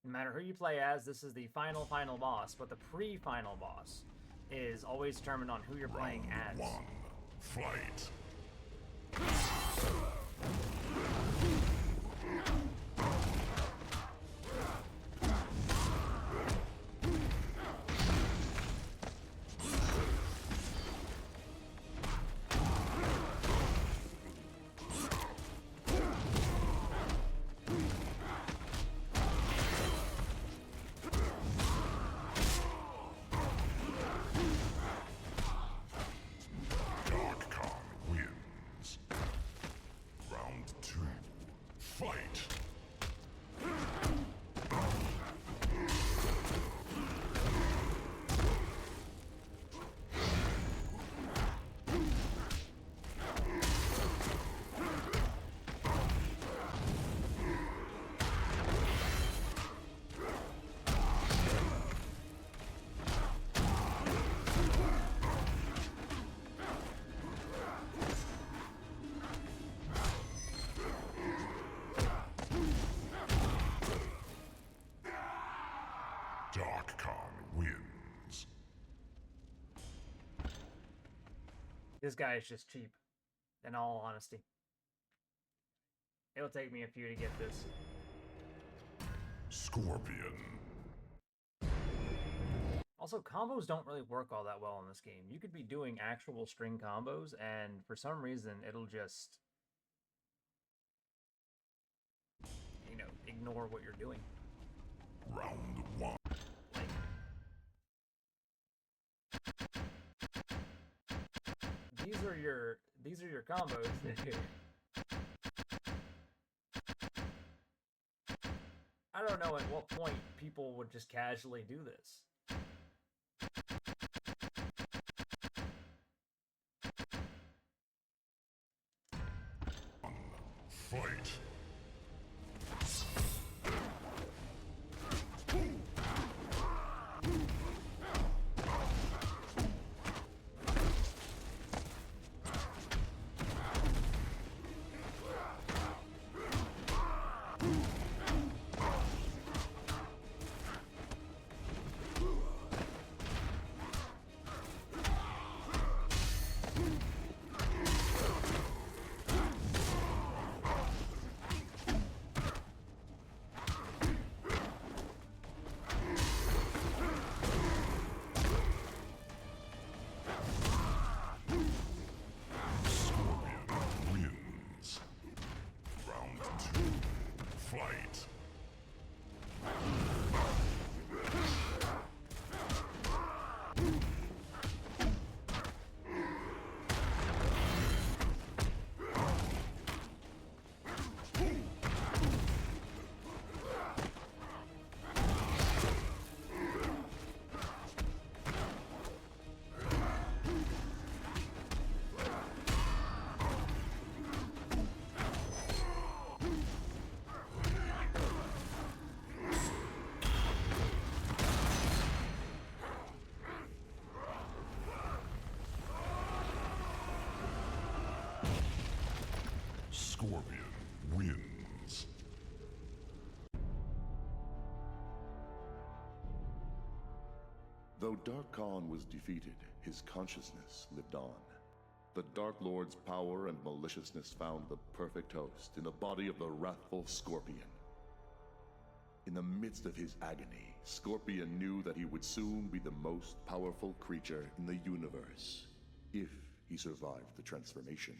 S1: No matter who you play as, this is the final boss, but the pre-final boss is always determined on who you're playing as.
S3: Round 1. Fight! Dark Khan wins. Round 2. Fight! Dark Khan wins.
S1: This guy is just cheap, in all honesty. It'll take me a few to get this.
S3: Scorpion.
S1: Also, combos don't really work all that well in this game. You could be doing actual string combos, and for some reason, it'll just, ignore what you're doing.
S3: Round 1.
S1: These are your combos. I don't know at what point people would just casually do this.
S3: Fight. Fight! Scorpion wins.
S5: Though Dark Khan was defeated, his consciousness lived on. The Dark Lord's power and maliciousness found the perfect host in the body of the wrathful Scorpion. In the midst of his agony, Scorpion knew that he would soon be the most powerful creature in the universe, if he survived the transformation.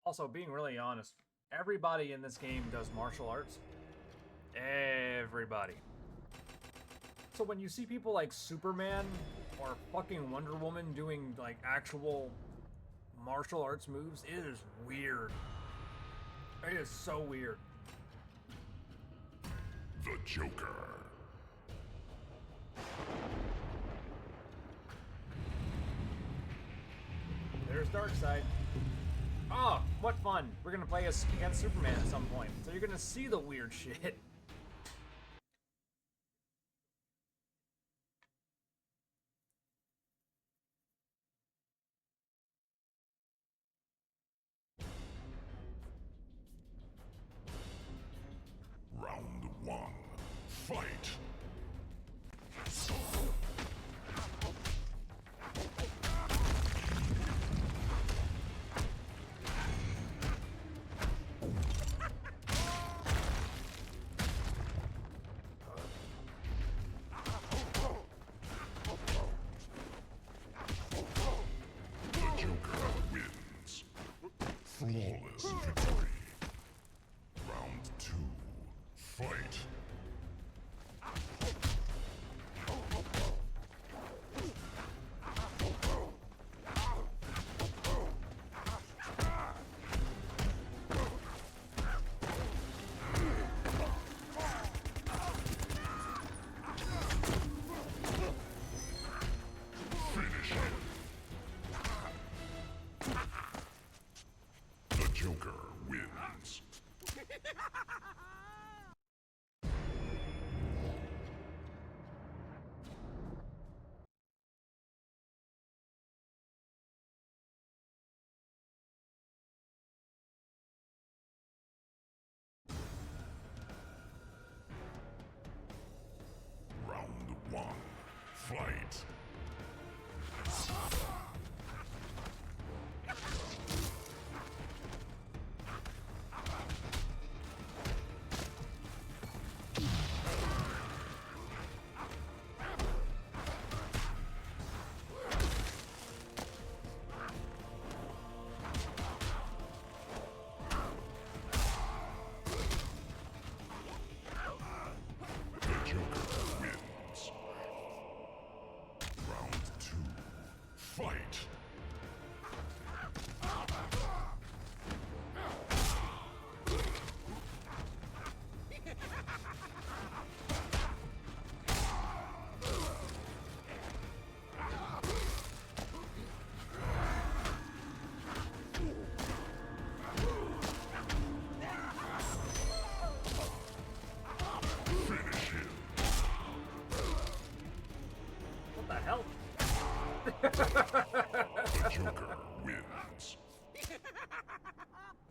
S1: Also, being really honest, everybody in this game does martial arts. Everybody. So when you see people like Superman or fucking Wonder Woman doing like actual martial arts moves, it is weird. It is so weird.
S3: The Joker.
S1: There's Darkseid. Oh, what fun. We're gonna play against Superman at some point. So you're gonna see the weird shit.
S3: Round one. Fight! The Joker wins. Flawless victory. Round two. Fight!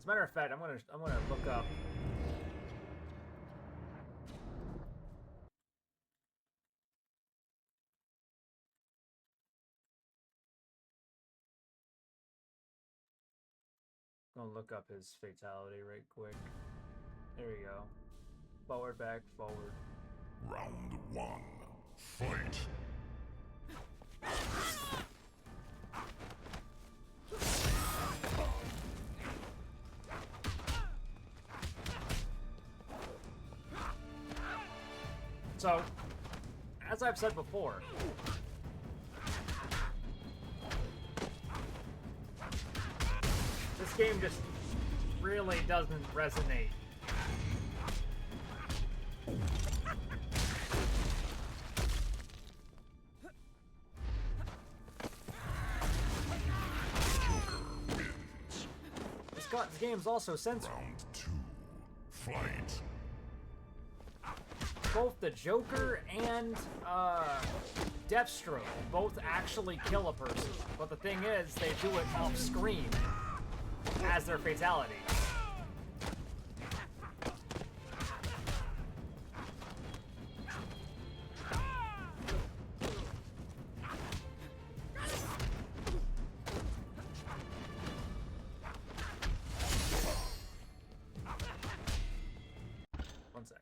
S1: a matter of fact, I'm gonna look up. I'm gonna look up his fatality right quick. There we go. Forward, back, forward.
S3: Round one. Fight.
S1: So, as I've said before, this game just really doesn't resonate. This game's also censored.
S3: Round two. Fight.
S1: Both the Joker and Deathstroke both actually kill a person, but the thing is, they do it off screen as their fatality. One sec.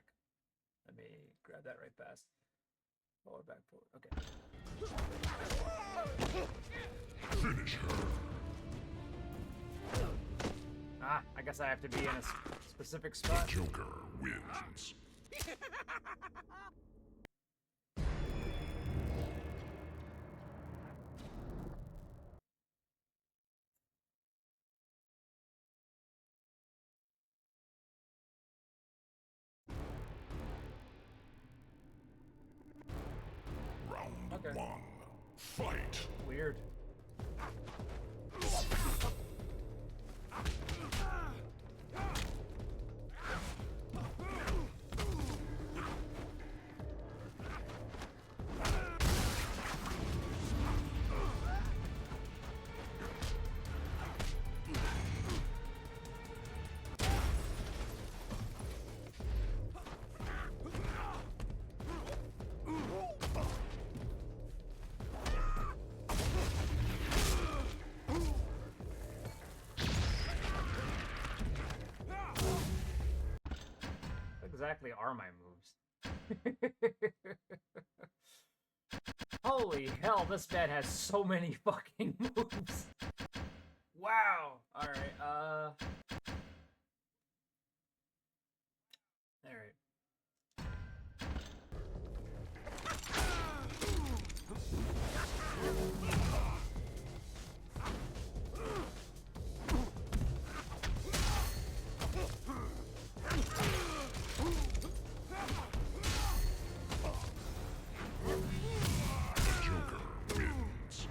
S1: Let me grab that right fast. Forward, back, forward. Okay.
S3: Finish her.
S1: Ah, I guess I have to be in a specific spot.
S3: Joker wins. Round
S1: Okay.
S3: one. Fight.
S1: Weird. What exactly are my moves? Holy hell, this man has so many fucking moves. Wow. Alright, Alright.
S3: Joker wins.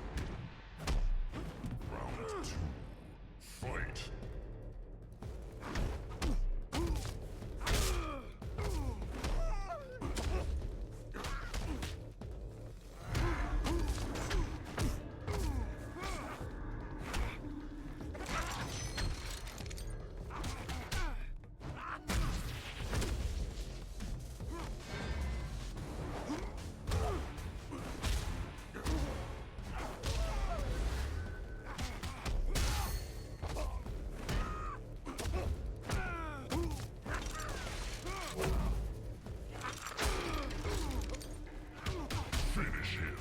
S3: Round two. Fight. Finish him.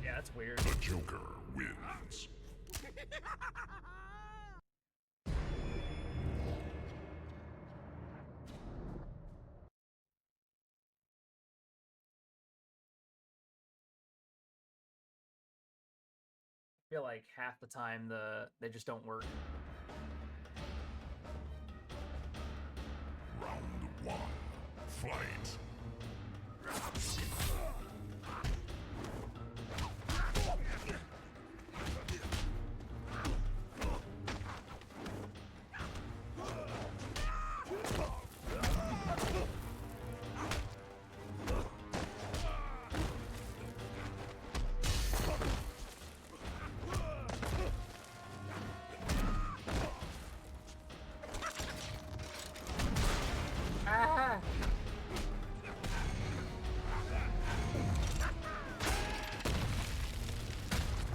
S1: Yeah, that's weird.
S3: The Joker wins.
S1: I feel like half the time they just don't work.
S3: Round one. Fight.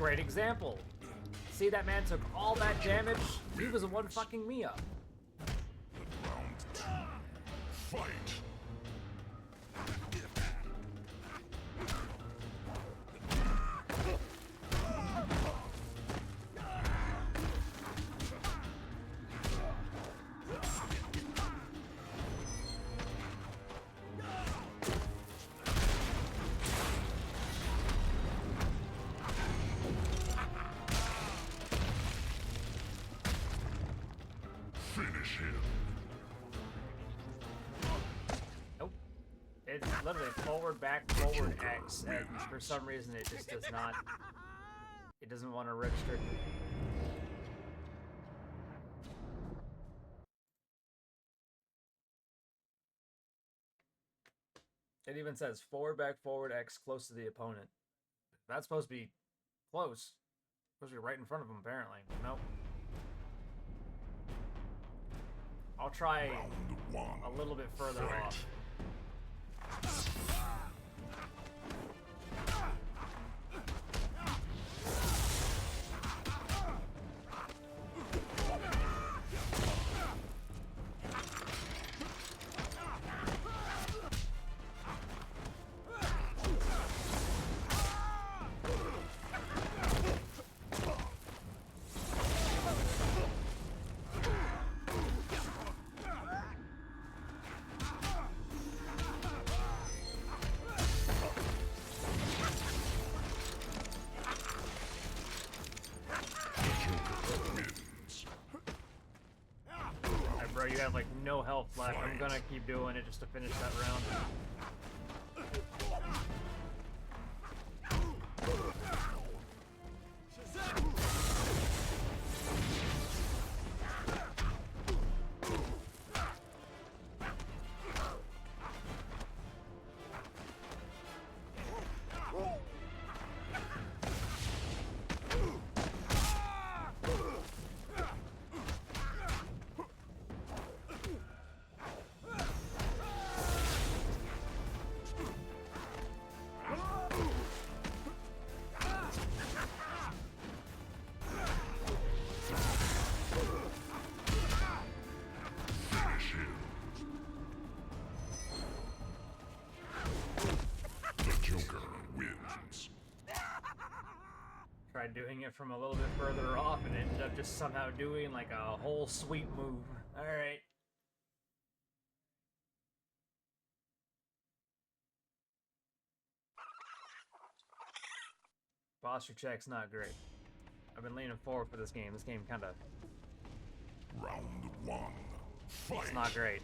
S1: Great example. See, that man took all that damage. He was the one fucking me up.
S3: Round two. Fight. Finish him.
S1: Nope. It's literally forward, back, forward, X, and for some reason it just does not... It doesn't want to register. It even says forward, back, forward, X, close to the opponent. That's supposed to be close. Supposed to be right in front of him, apparently. Nope. I'll try
S3: Round one.
S1: a little bit further
S3: Fight.
S1: off. Bro, you have like no health left. I'm gonna keep doing it just to finish that round.
S3: Finish him. The Joker wins.
S1: Tried doing it from a little bit further off and ended up just somehow doing like a whole sweep move. Alright. Posture check's not great. I've been leaning forward for this game. This game kinda...
S3: Round one. Fight.
S1: It's not great.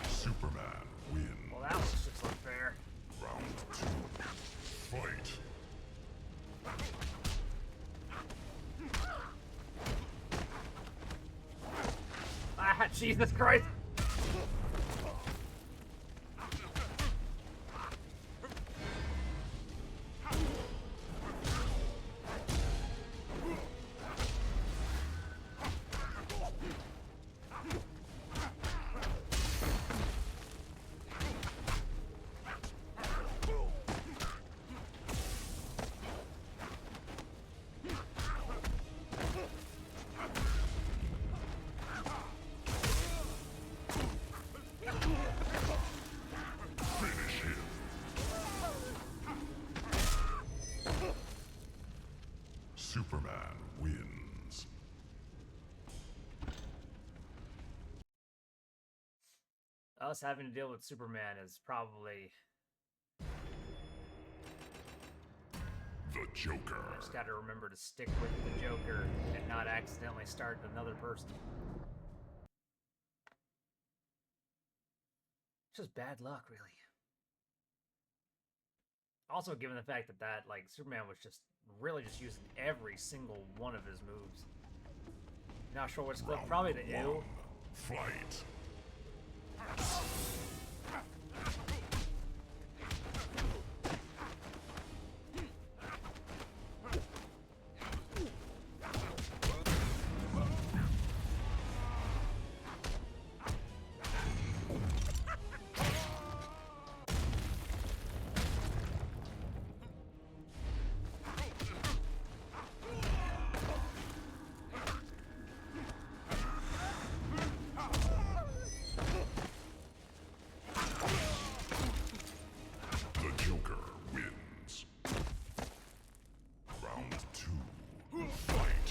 S3: Superman wins.
S1: Well, that was just unfair.
S3: Round two. Fight.
S1: Ah, Jesus Christ!
S3: Finish him. Superman wins.
S1: Us having to deal with Superman is probably...
S3: The Joker.
S1: Just gotta remember to stick with the Joker and not accidentally start another person. It's just bad luck, really. Also, given the fact that like Superman was just really just using every single one of his moves. Not sure what's good. Probably the ew.
S3: Fight. The Joker wins. Round 2. Fight.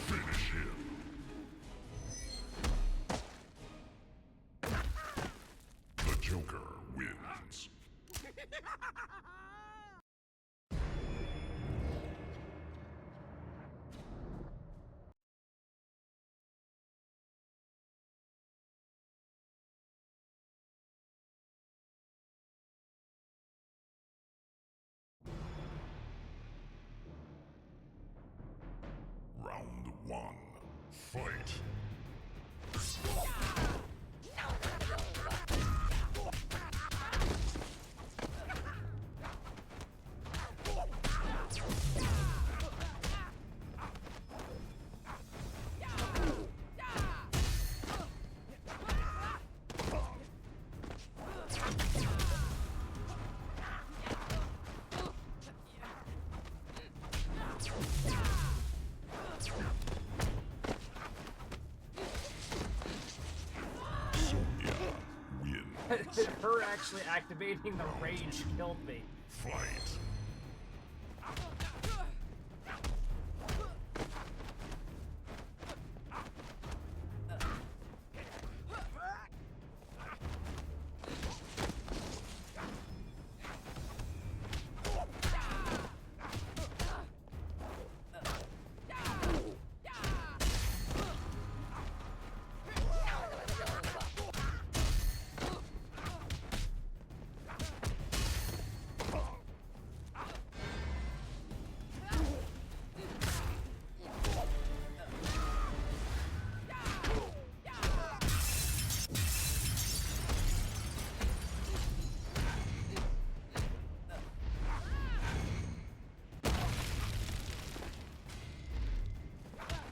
S3: Finish him. The Joker wins. Round 1. Fight. Sonya wins.
S1: Her actually activating the rage killed me.
S3: Fight.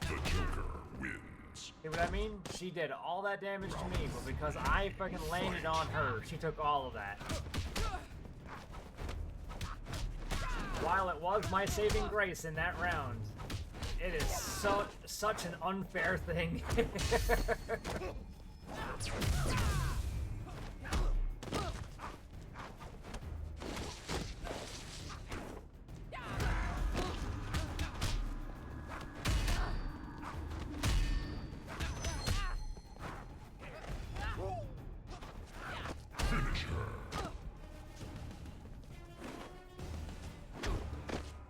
S3: The Joker wins.
S1: See what I mean? She did all that damage to me, but because I fucking landed on her, she took all of that. While it was my saving grace in that round, it is such an unfair thing.
S3: Finish her.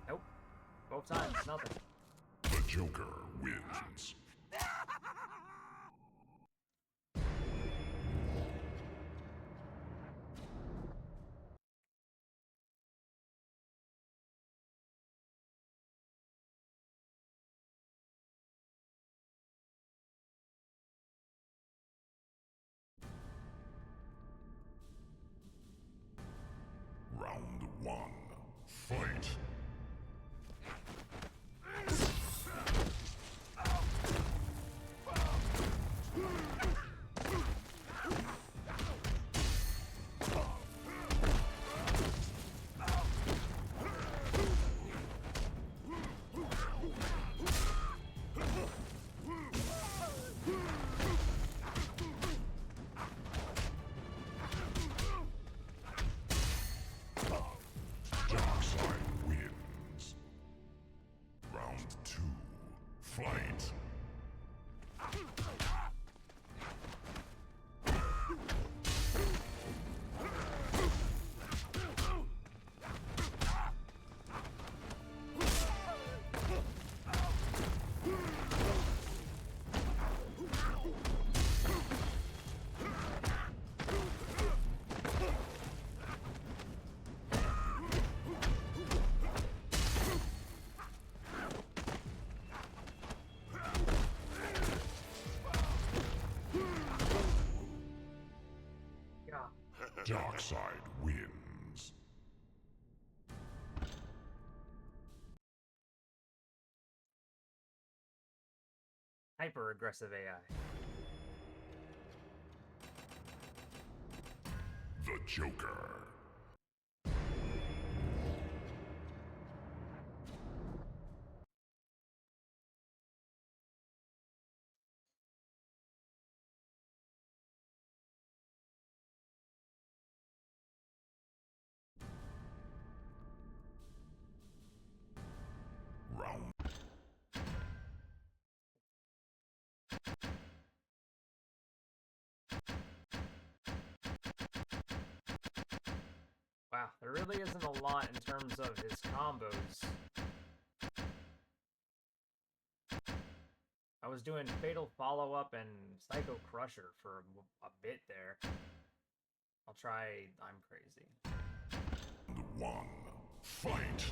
S1: Nope. Both times, nothing.
S3: The Joker wins. Round 1. Fight. Darkseid wins.
S1: Hyper aggressive AI.
S3: The Joker. Round.
S1: Wow, there really isn't a lot in terms of his combos. I was doing Fatal Follow-Up and Psycho Crusher for a bit there. I'll try I'm Crazy.
S3: Round 1. Fight.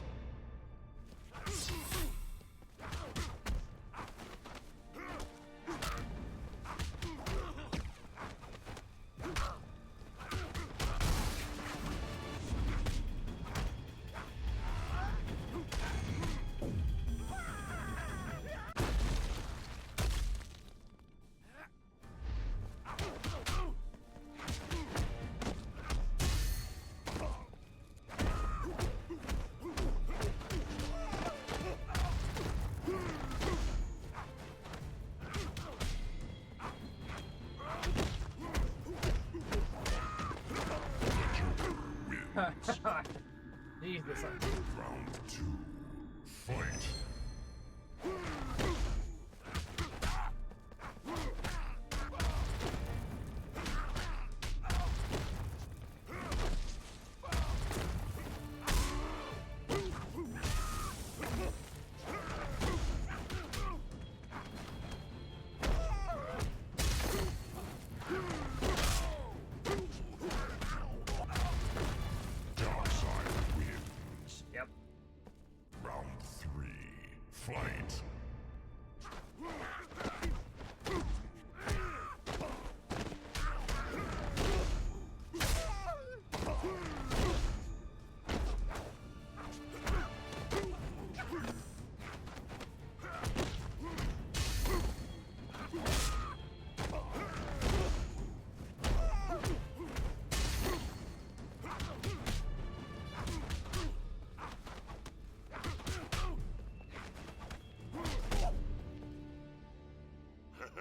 S1: Jesus.
S3: Round 2. Fight. Darkseid wins.
S1: Yep.
S3: Round 3. Fight.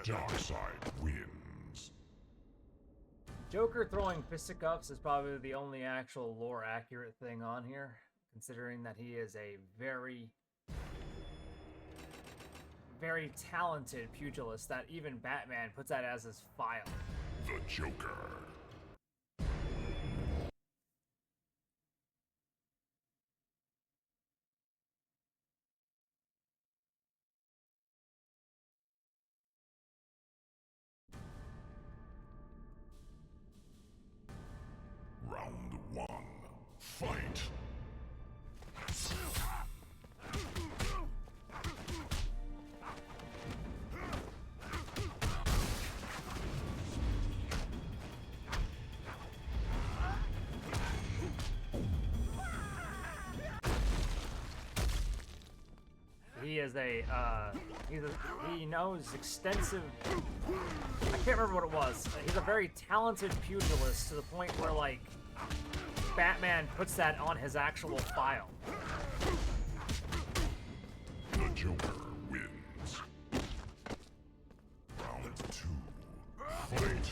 S3: Darkseid wins.
S1: Joker throwing fisticuffs is probably the only actual lore accurate thing on here, considering that he is a very, very talented pugilist that even Batman puts that as his file.
S3: The Joker. Round 1. Fight.
S1: He is he knows extensive. I can't remember what it was. He's a very talented pugilist to the point where like Batman puts that on his actual file.
S3: The Joker wins. Round 2. Fight.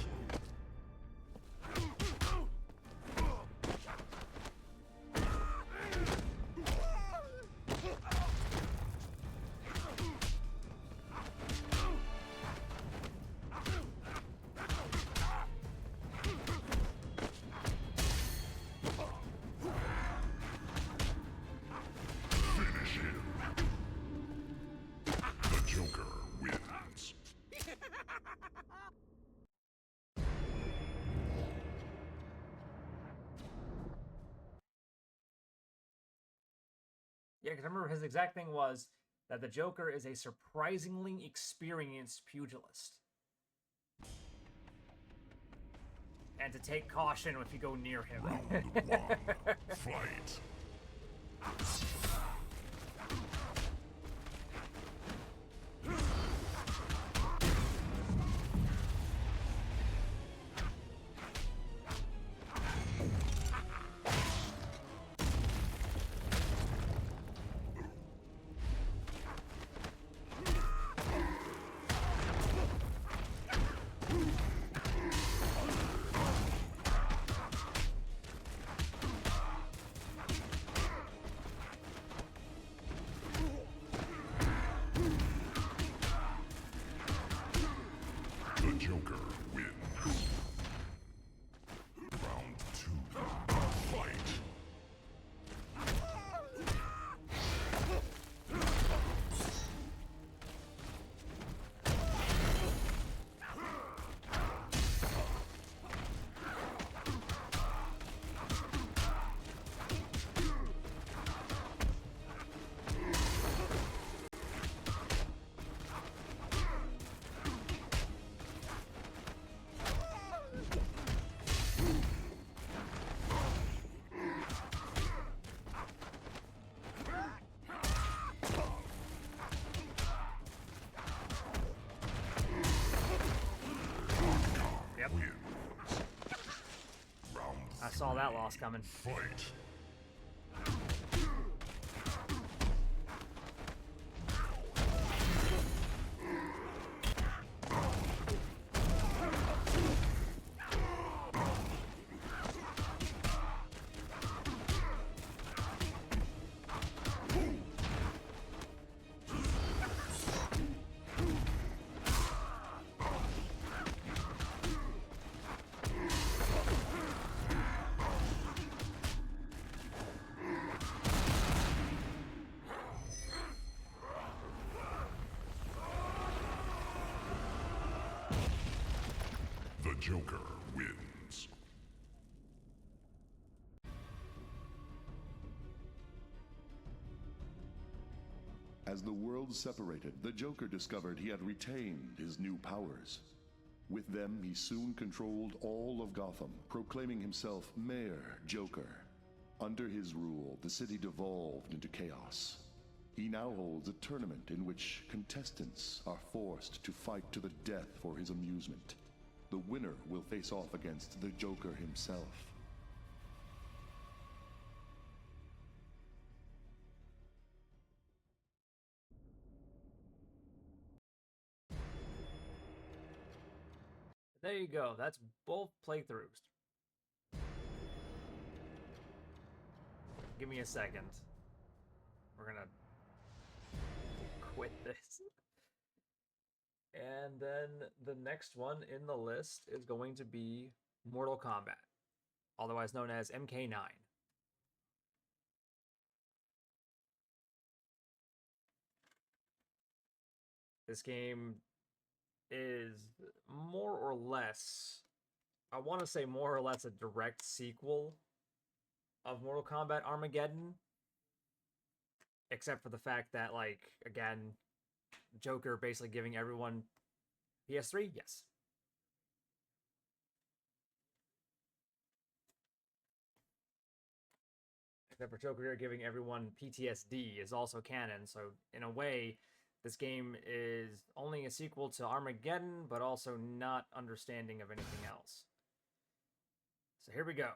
S3: Finish him. The Joker wins.
S1: Yeah, because I remember his exact thing was that the Joker is a surprisingly experienced pugilist. and to take caution if you go near him.
S3: Round one. Fight. The Joker wins. Round two. Fight.
S1: Yep.
S3: Wins. Round
S1: I saw that loss coming.
S3: fight. The Joker wins.
S5: As the worlds separated, the Joker discovered he had retained his new powers. With them, he soon controlled all of Gotham, proclaiming himself Mayor Joker. Under his rule, the city devolved into chaos. He now holds a tournament in which contestants are forced to fight to the death for his amusement. The winner will face off against the Joker himself.
S1: There you go. That's both playthroughs. Give me a second. We're gonna quit this. And then the next one in the list is going to be Mortal Kombat, otherwise known as MK9. This game is more or less, I want to say more or less a direct sequel of Mortal Kombat Armageddon. Except for the fact that, like, again, Joker basically giving everyone PS3? Yes. Except for Joker here giving everyone PTSD is also canon, so in a way, this game is only a sequel to Armageddon, but also not understanding of anything else. So here we go.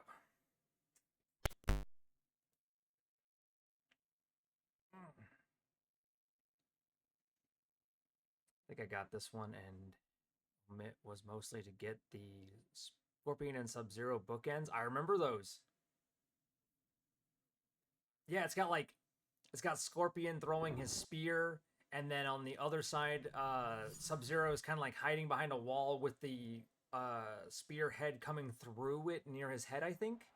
S1: I think I got this one, and it was mostly to get the Scorpion and Sub-Zero bookends. I remember those. Yeah, it's got Scorpion throwing his spear, and then on the other side, Sub-Zero is kind of like hiding behind a wall with the spear head coming through it near his head, I think.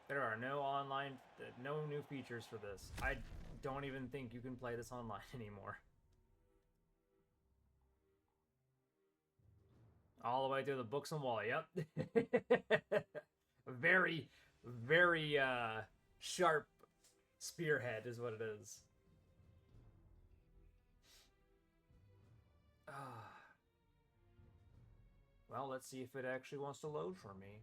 S1: There are no new features for this. I don't even think you can play this online anymore. All the way through the books and wall, yep. Very, very sharp Spearhead is what it is. Well, let's see if it actually wants to load for me.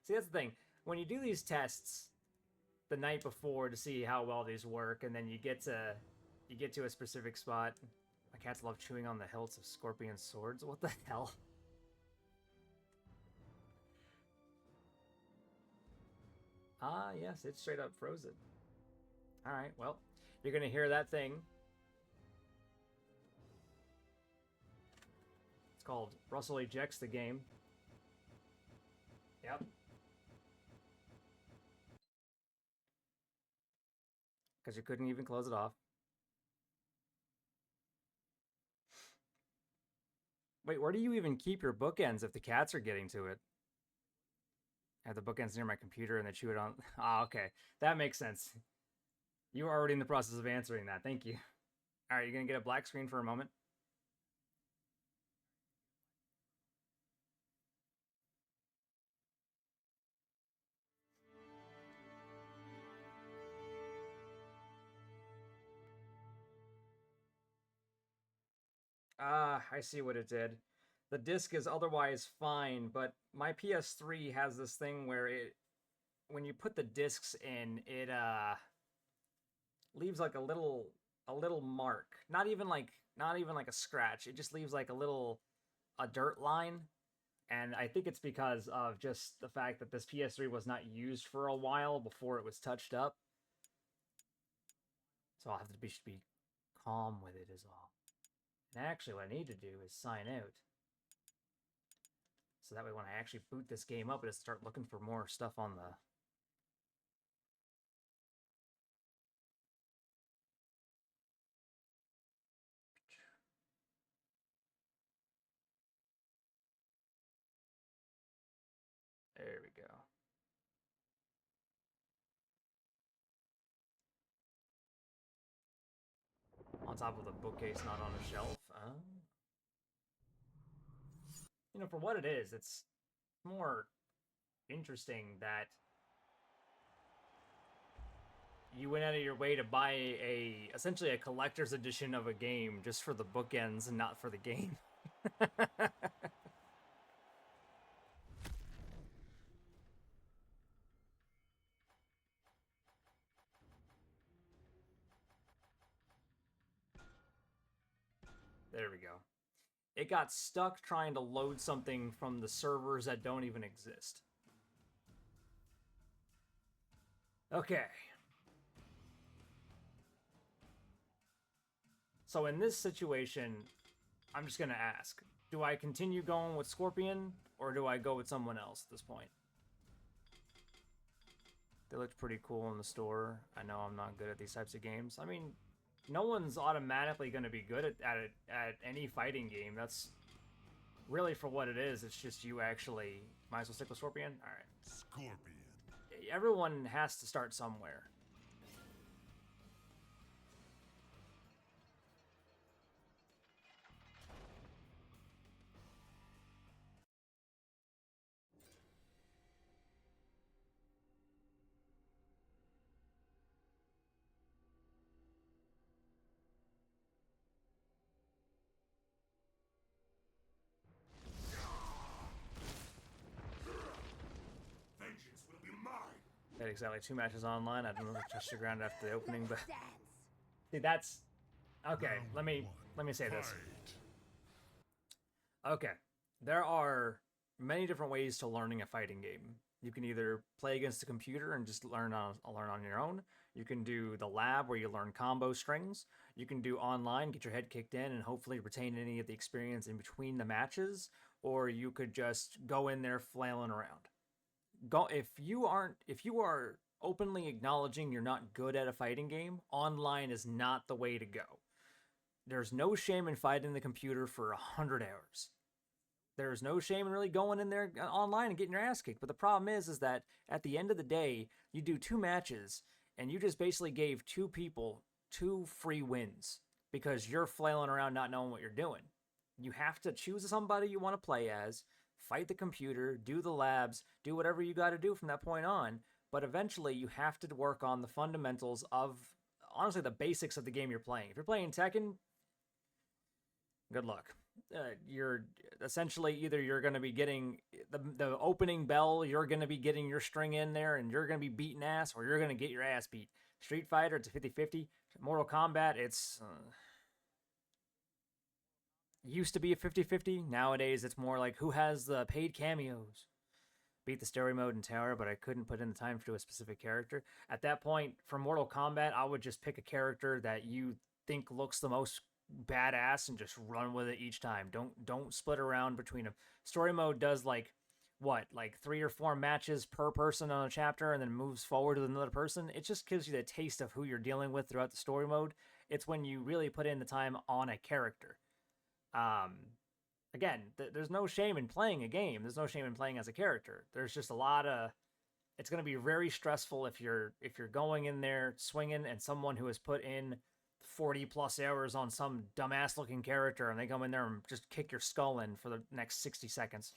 S1: See, that's the thing. When you do these tests the night before to see how well these work, and then you get to a specific spot. My cats love chewing on the hilts of scorpion swords. What the hell? Ah, yes, it straight up froze it. Alright, well, you're gonna hear that thing. It's called Russell Ejects the Game. Yep. Because you couldn't even close it off. Wait, where do you even keep your bookends if the cats are getting to it? I have the bookends near my computer and they chew it on. Ah, okay. That makes sense. You were already in the process of answering that. Thank you. All right, you're going to get a black screen for a moment. Ah, I see what it did. The disc is otherwise fine, but my PS3 has this thing where when you put the discs in, it leaves like a little mark. Not even like a scratch. It just leaves like a dirt line. And I think it's because of just the fact that this PS3 was not used for a while before it was touched up. So I'll have to be calm with it is all. And actually what I need to do is sign out. So that way when I actually boot this game up, it'll start looking for more stuff on the... There we go. On top of the bookcase, not on a shelf. You know, for what it is, it's more interesting that you went out of your way to buy essentially a collector's edition of a game just for the bookends and not for the game. There we go. It got stuck trying to load something from the servers that don't even exist. Okay. So in this situation, I'm just gonna ask, do I continue going with Scorpion, or do I go with someone else at this point? They looked pretty cool in the store. I know I'm not good at these types of games. I mean, no one's automatically going to be good at any fighting game. That's really for what it is. It's just you actually might as well stick with Scorpion. All right.
S3: Scorpion.
S1: Everyone has to start somewhere. Had exactly 2 matches online. I don't know if I touched the ground after the opening, but see, that's okay. Let me say this. Okay, there are many different ways to learning a fighting game. You can either play against a computer and just learn on your own. You can do the lab where you learn combo strings. You can do online, get your head kicked in, and hopefully retain any of the experience in between the matches. Or you could just go in there flailing around. If you are openly acknowledging you're not good at a fighting game, online is not the way to go. There's no shame in fighting the computer for 100 hours. There's no shame in really going in there online and getting your ass kicked. But the problem is that at the end of the day, you do 2 matches and you just basically gave 2 people 2 free wins because you're flailing around not knowing what you're doing. You have to choose somebody you want to play as, fight the computer, do the labs, do whatever you got to do from that point on. But eventually, you have to work on the fundamentals of, honestly, the basics of the game you're playing. If you're playing Tekken, good luck. You're essentially either you're going to be getting the opening bell, you're going to be getting your string in there, and you're going to be beating ass, or you're going to get your ass beat. Street Fighter, it's a 50-50. Mortal Kombat, it's... used to be a 50-50. Nowadays, it's more like who has the paid cameos. Beat the story mode in Tower, but I couldn't put in the time to do a specific character. At that point, for Mortal Kombat, I would just pick a character that you think looks the most badass and just run with it each time. Don't split around between them. Story mode does like 3 or 4 matches per person on a chapter and then moves forward with another person. It just gives you the taste of who you're dealing with throughout the story mode. It's when you really put in the time on a character. Again, there's no shame in playing a game. There's no shame in playing as a character. There's just a lot of... It's going to be very stressful if you're going in there swinging and someone who has put in 40 plus hours on some dumbass looking character and they come in there and just kick your skull in for the next 60 seconds.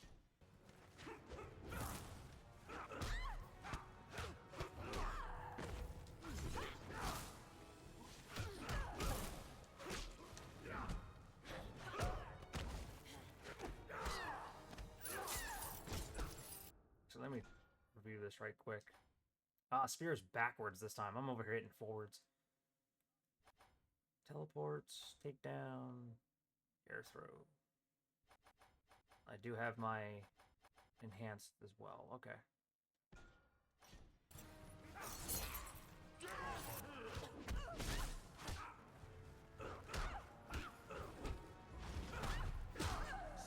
S1: So let me review this right quick. Spear's backwards this time. I'm over here hitting forwards. Teleports, takedown, air throw. I do have my enhanced as well. Okay.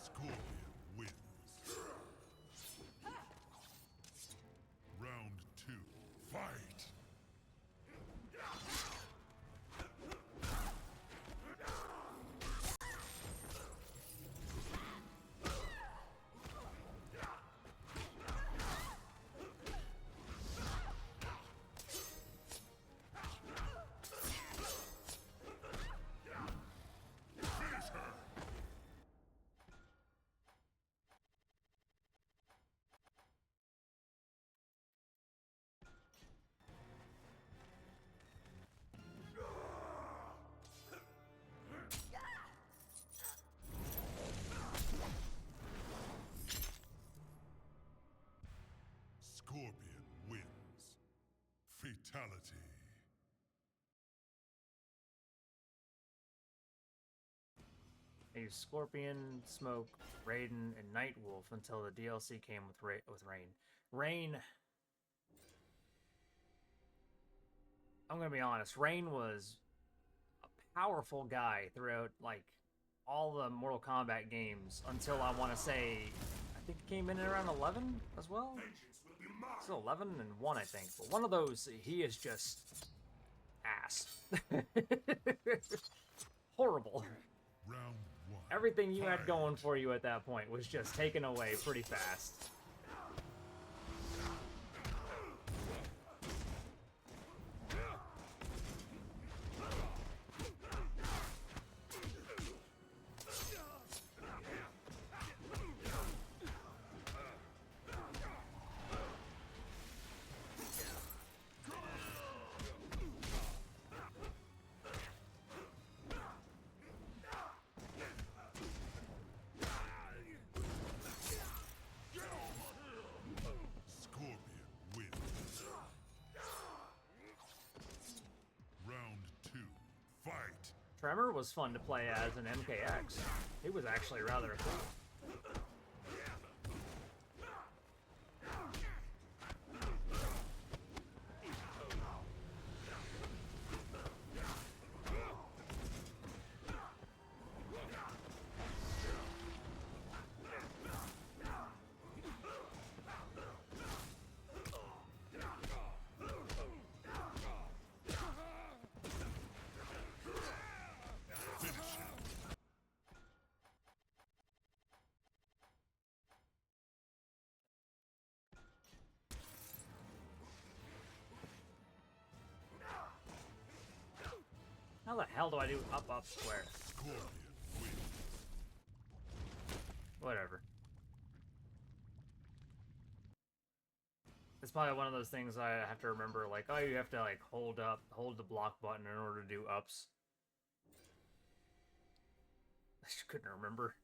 S3: Scorpion wins. Round 2. Fight! Scorpion wins. Fatality.
S1: I used Scorpion, Smoke, Raiden, and Nightwolf until the DLC came with Rain. Rain... I'm gonna be honest, Rain was a powerful guy throughout, like, all the Mortal Kombat games until I want to say... I think it came in at around 11 as well? Still 11 and 1, I think. But one of those, he is just... ass. Horrible.
S3: Round 1.
S1: Everything you had going for you at that point was just taken away pretty fast.
S3: Scorpion wins. Round 2. Fight!
S1: Tremor was fun to play as an MKX. He was actually rather cool. How the hell do I do up, up, square?
S3: Scorpion wins.
S1: Whatever. It's probably one of those things I have to remember, like, oh, you have to, like, hold the block button in order to do ups. I just couldn't remember.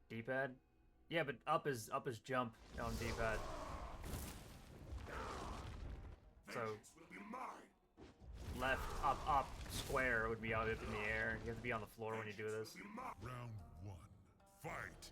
S1: D-pad? Yeah, but up is jump on D-pad. So, left, up, square would be up in the air. You have to be on the floor when you do this.
S3: Round 1. Fight!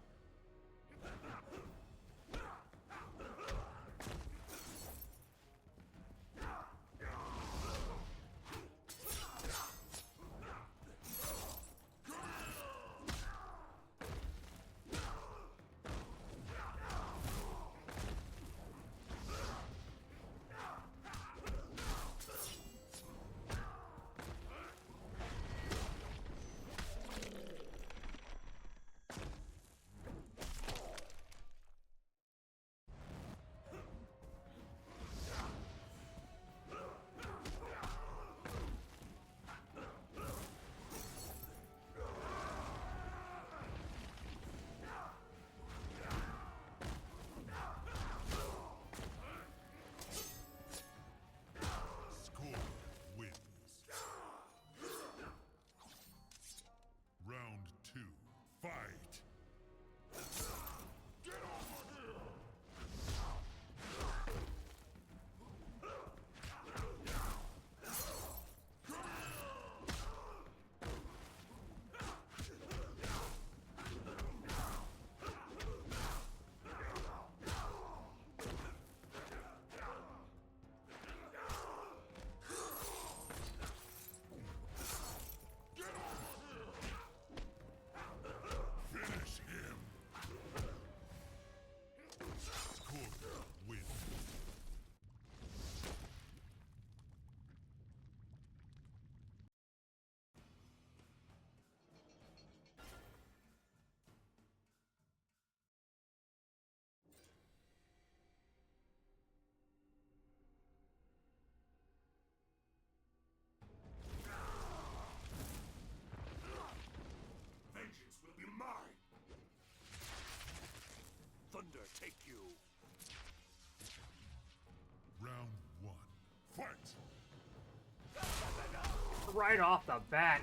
S3: Scorpion wins. Round 2. Fight! Finish him! Scorpion wins. Vengeance will be mine! Thunder take you! Round 1. Fight!
S1: Right off the bat.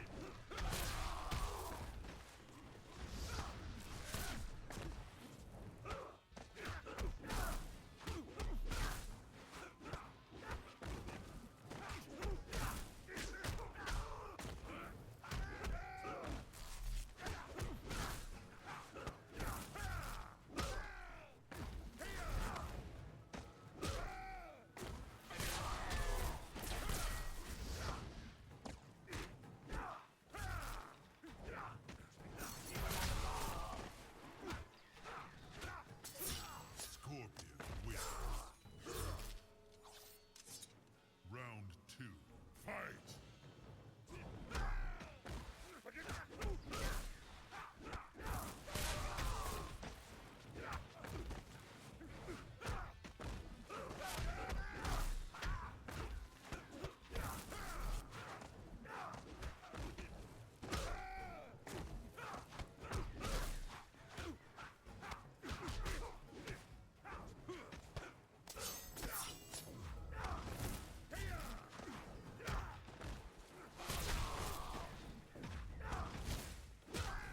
S3: Scorpion wins. Round 2. Fight!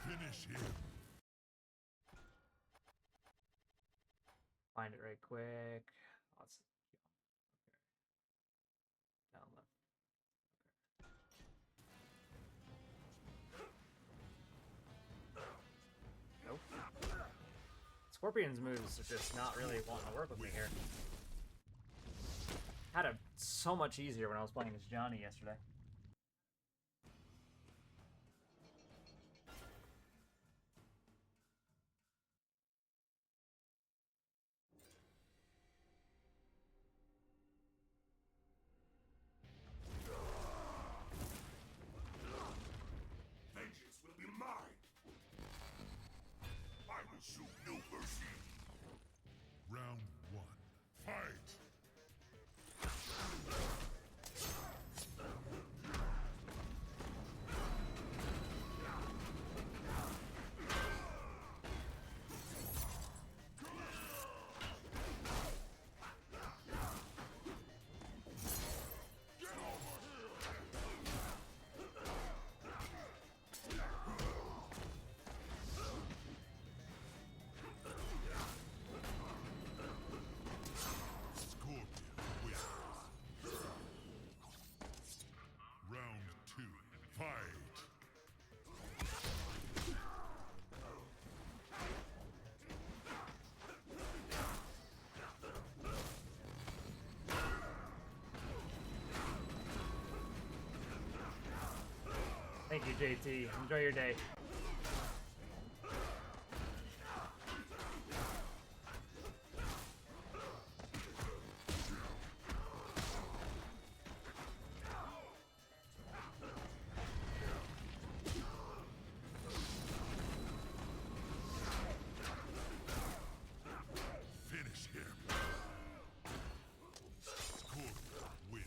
S3: Finish him!
S1: Find it right quick. Oh, it's- okay. Down left. Okay. Nope. Scorpion's moves are just not really wanting to work with me here. Had it so much easier when I was playing as Johnny yesterday.
S3: Vengeance will be mine! I will show no mercy! Round 1. Fight!
S1: Thank you, JT. Enjoy your day.
S3: Finish him. Scorpion win.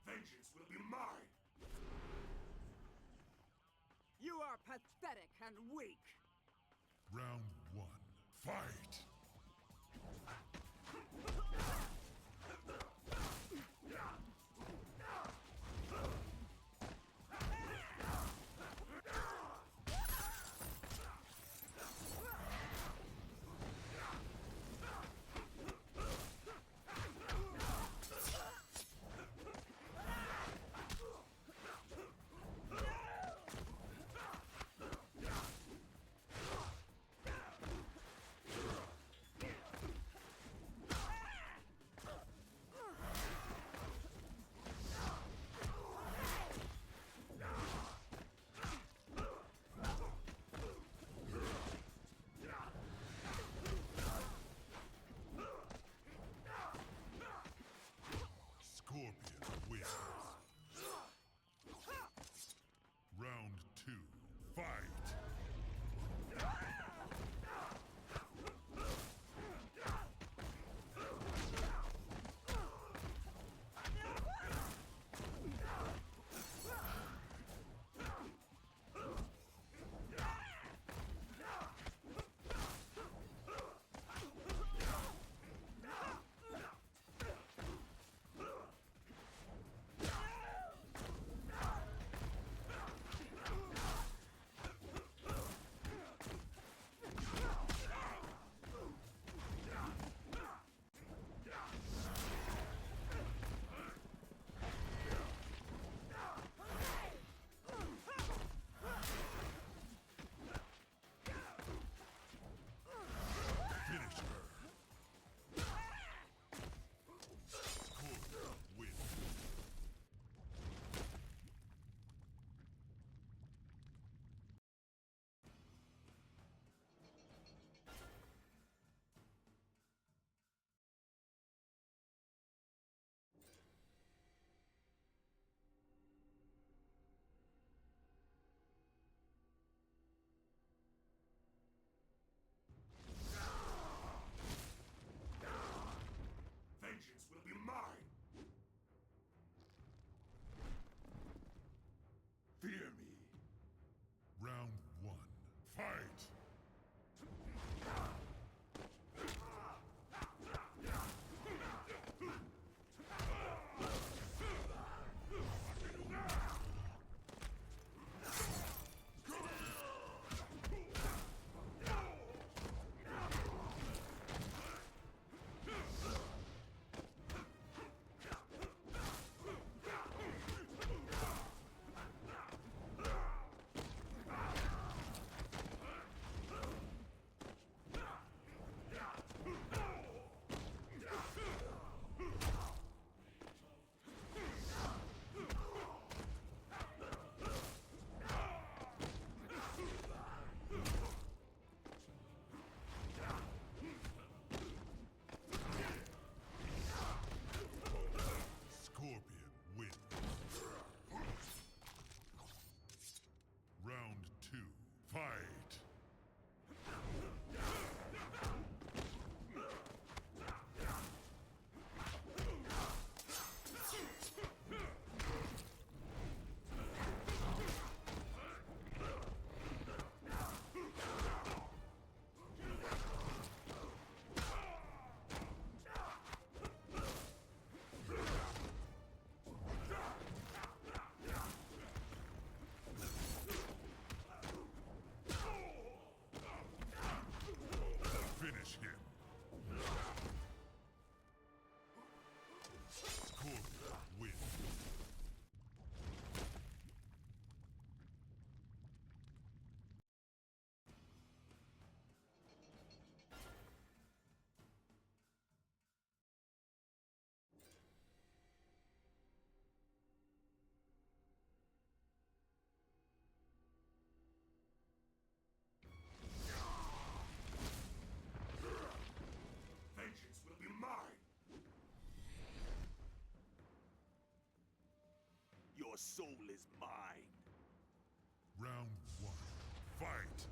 S3: Vengeance will be mine.
S6: You are pathetic and weak.
S3: Round one. Fight. Your soul is mine. Round 1. Fight!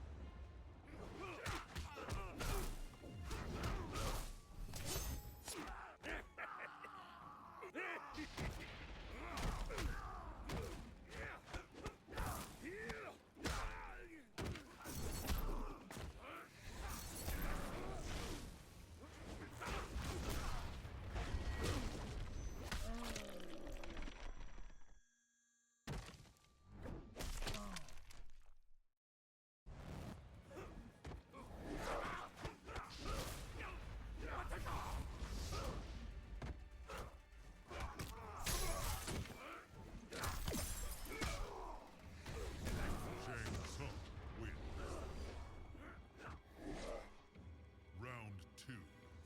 S3: Round 2.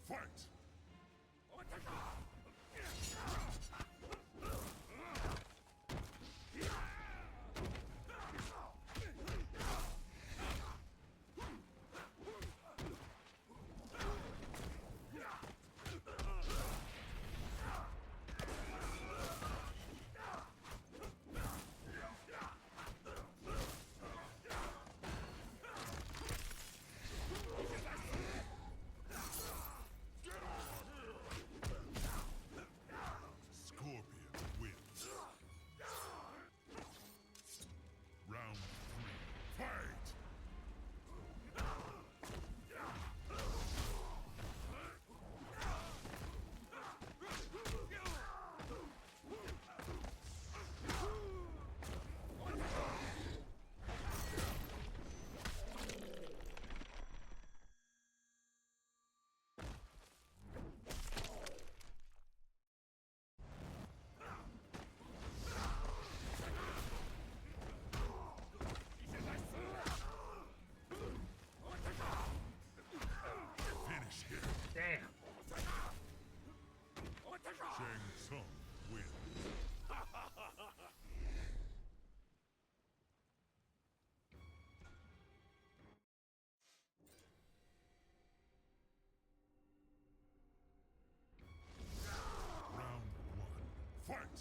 S3: Fight! Scorpion wins. Round 3. Fight! Finish him.
S1: Damn.
S3: Shang Tsung wins. Round 1. Fight!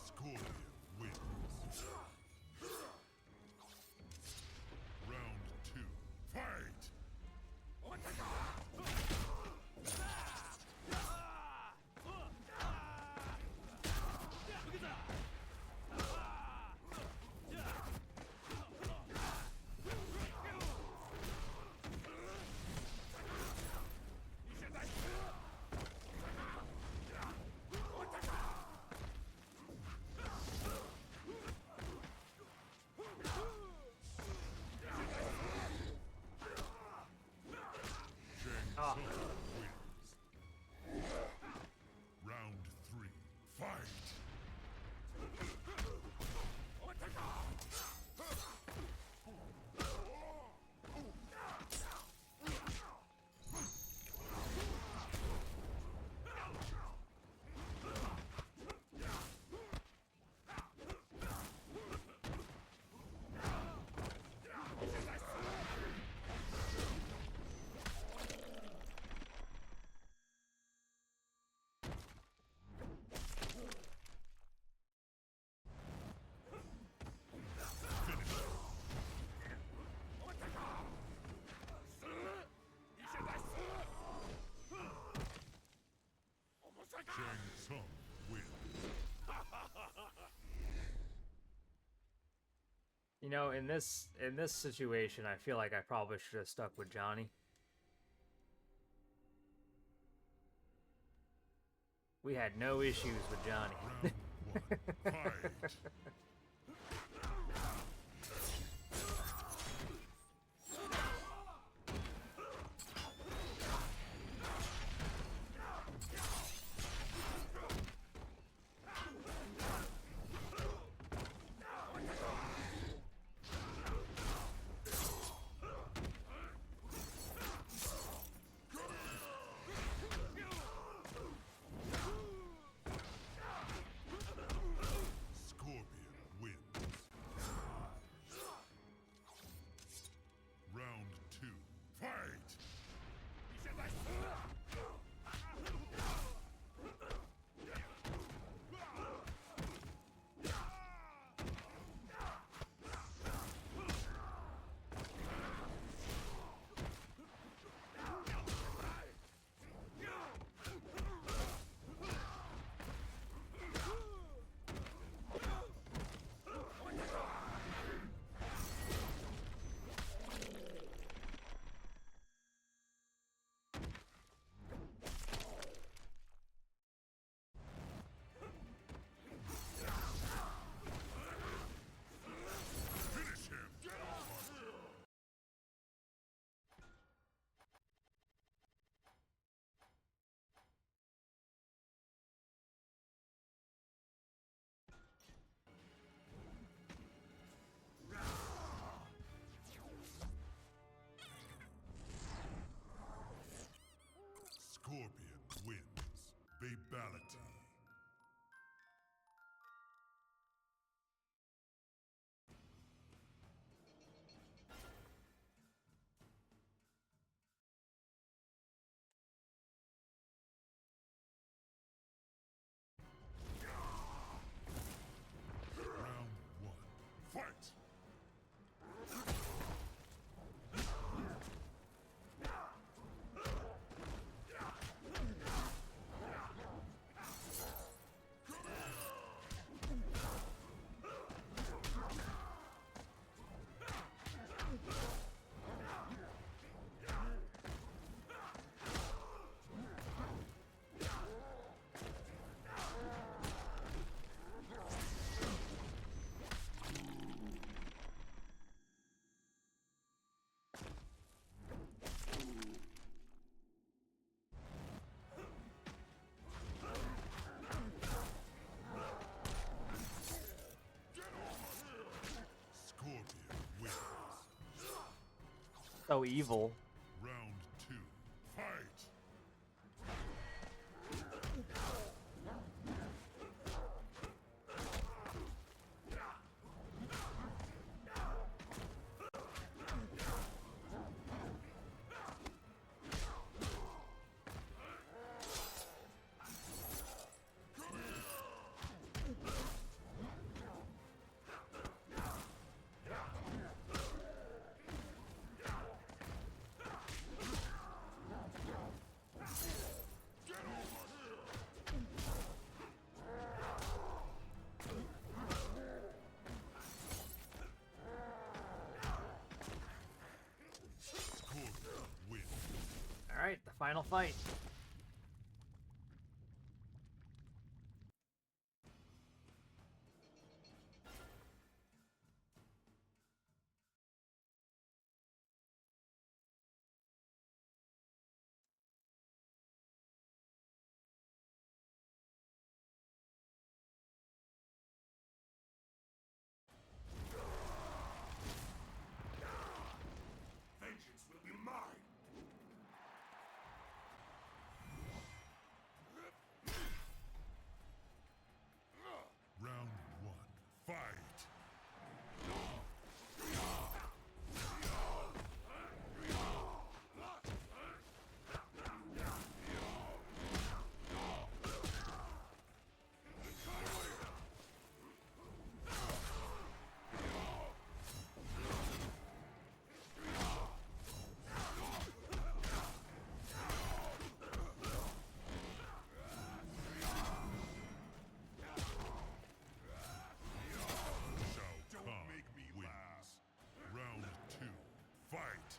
S3: Scorpion wins. Round 2. Fight! Shang
S1: Ah.
S3: Tsung wins. Round 3. Fight! Shang Tsung wins.
S1: You know, in this situation, I feel like I probably should have stuck with Johnny. We had no issues with Johnny.
S3: Round 1. Fight!
S1: So evil.
S3: Round two. Fight! Scorpion wins.
S1: All right, the final fight.
S3: Vengeance will be mine! Round one. Fight! Shao Kahn wins. Round two. Fight!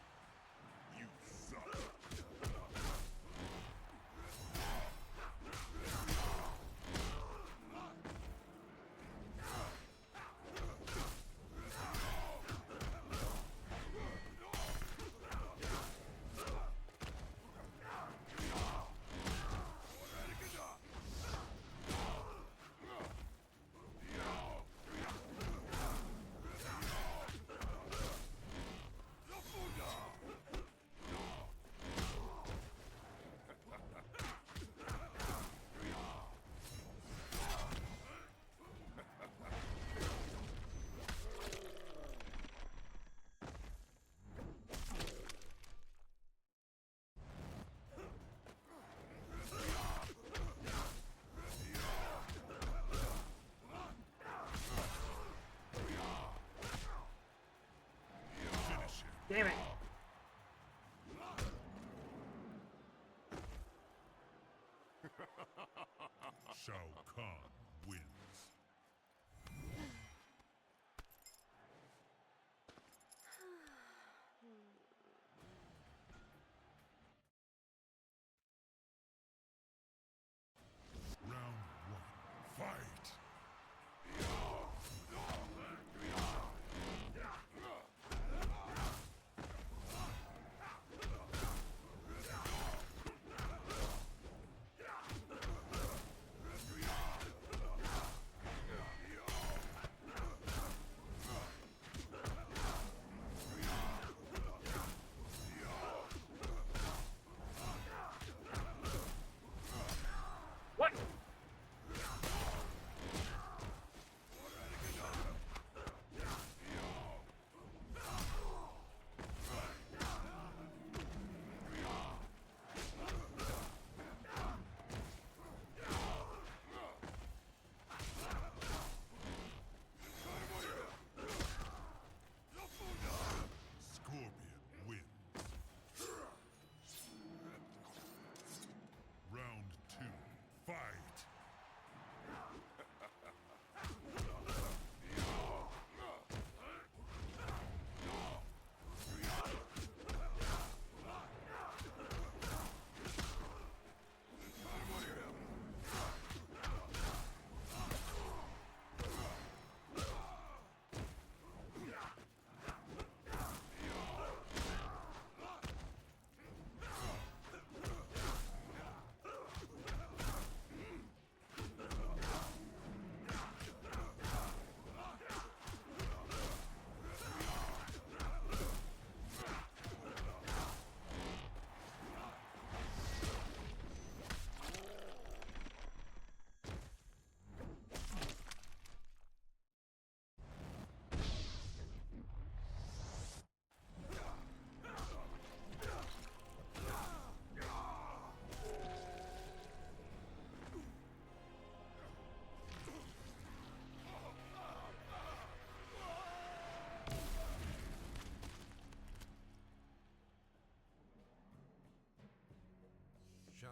S3: You suck! Finish him.
S1: Damn it.
S3: Shao Kahn wins. Round one. Fight!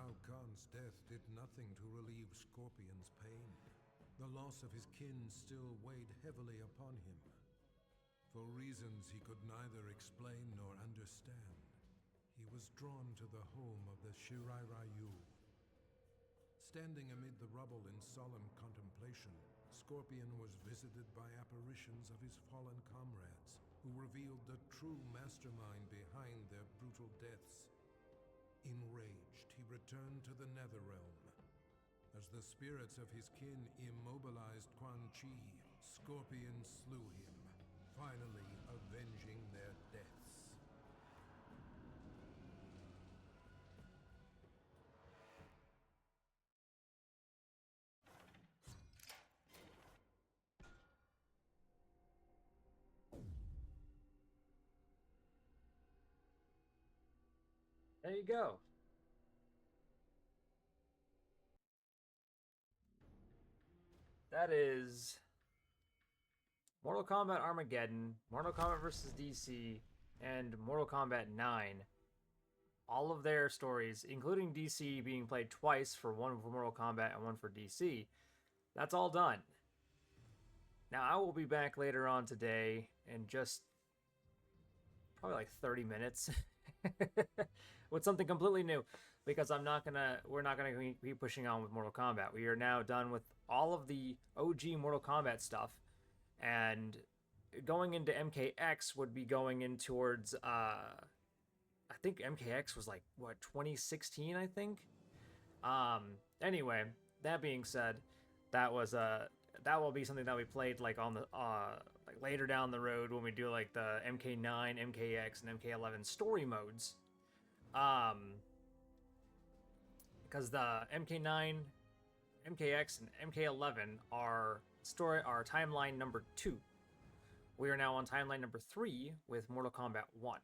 S7: Shao Kahn's death did nothing to relieve Scorpion's pain. The loss of his kin still weighed heavily upon him. For reasons he could neither explain nor understand, he was drawn to the home of the Shirai Ryu. Standing amid the rubble in solemn contemplation, Scorpion was visited by apparitions of his fallen comrades, who revealed the true mastermind behind their brutal deaths. Enraged, he returned to the Netherrealm. As the spirits of his kin immobilized Quan Chi, Scorpion slew him, finally avenging their deaths.
S1: There you go. That is Mortal Kombat Armageddon, Mortal Kombat vs. DC, and Mortal Kombat 9. All of their stories, including DC being played twice, for one for Mortal Kombat and one for DC. That's all done. Now, I will be back later on today in just probably like 30 minutes with something completely new, because we're not gonna be pushing on with Mortal Kombat. We are now done with all of the OG Mortal Kombat stuff, and going into MKX would be going in towards I think MKX was like what, 2016, I think. Anyway, that being said, that will be something that we played like on the like later down the road when we do like the MK9, MKX, and MK11 story modes. Because the MK9, MKX, and MK11 are timeline number 2. We are now on timeline number 3 with Mortal Kombat 1.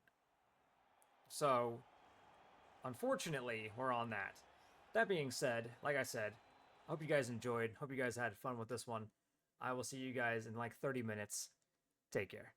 S1: So, unfortunately, we're on that. That being said, like I said, hope you guys enjoyed. Hope you guys had fun with this one. I will see you guys in like 30 minutes. Take care.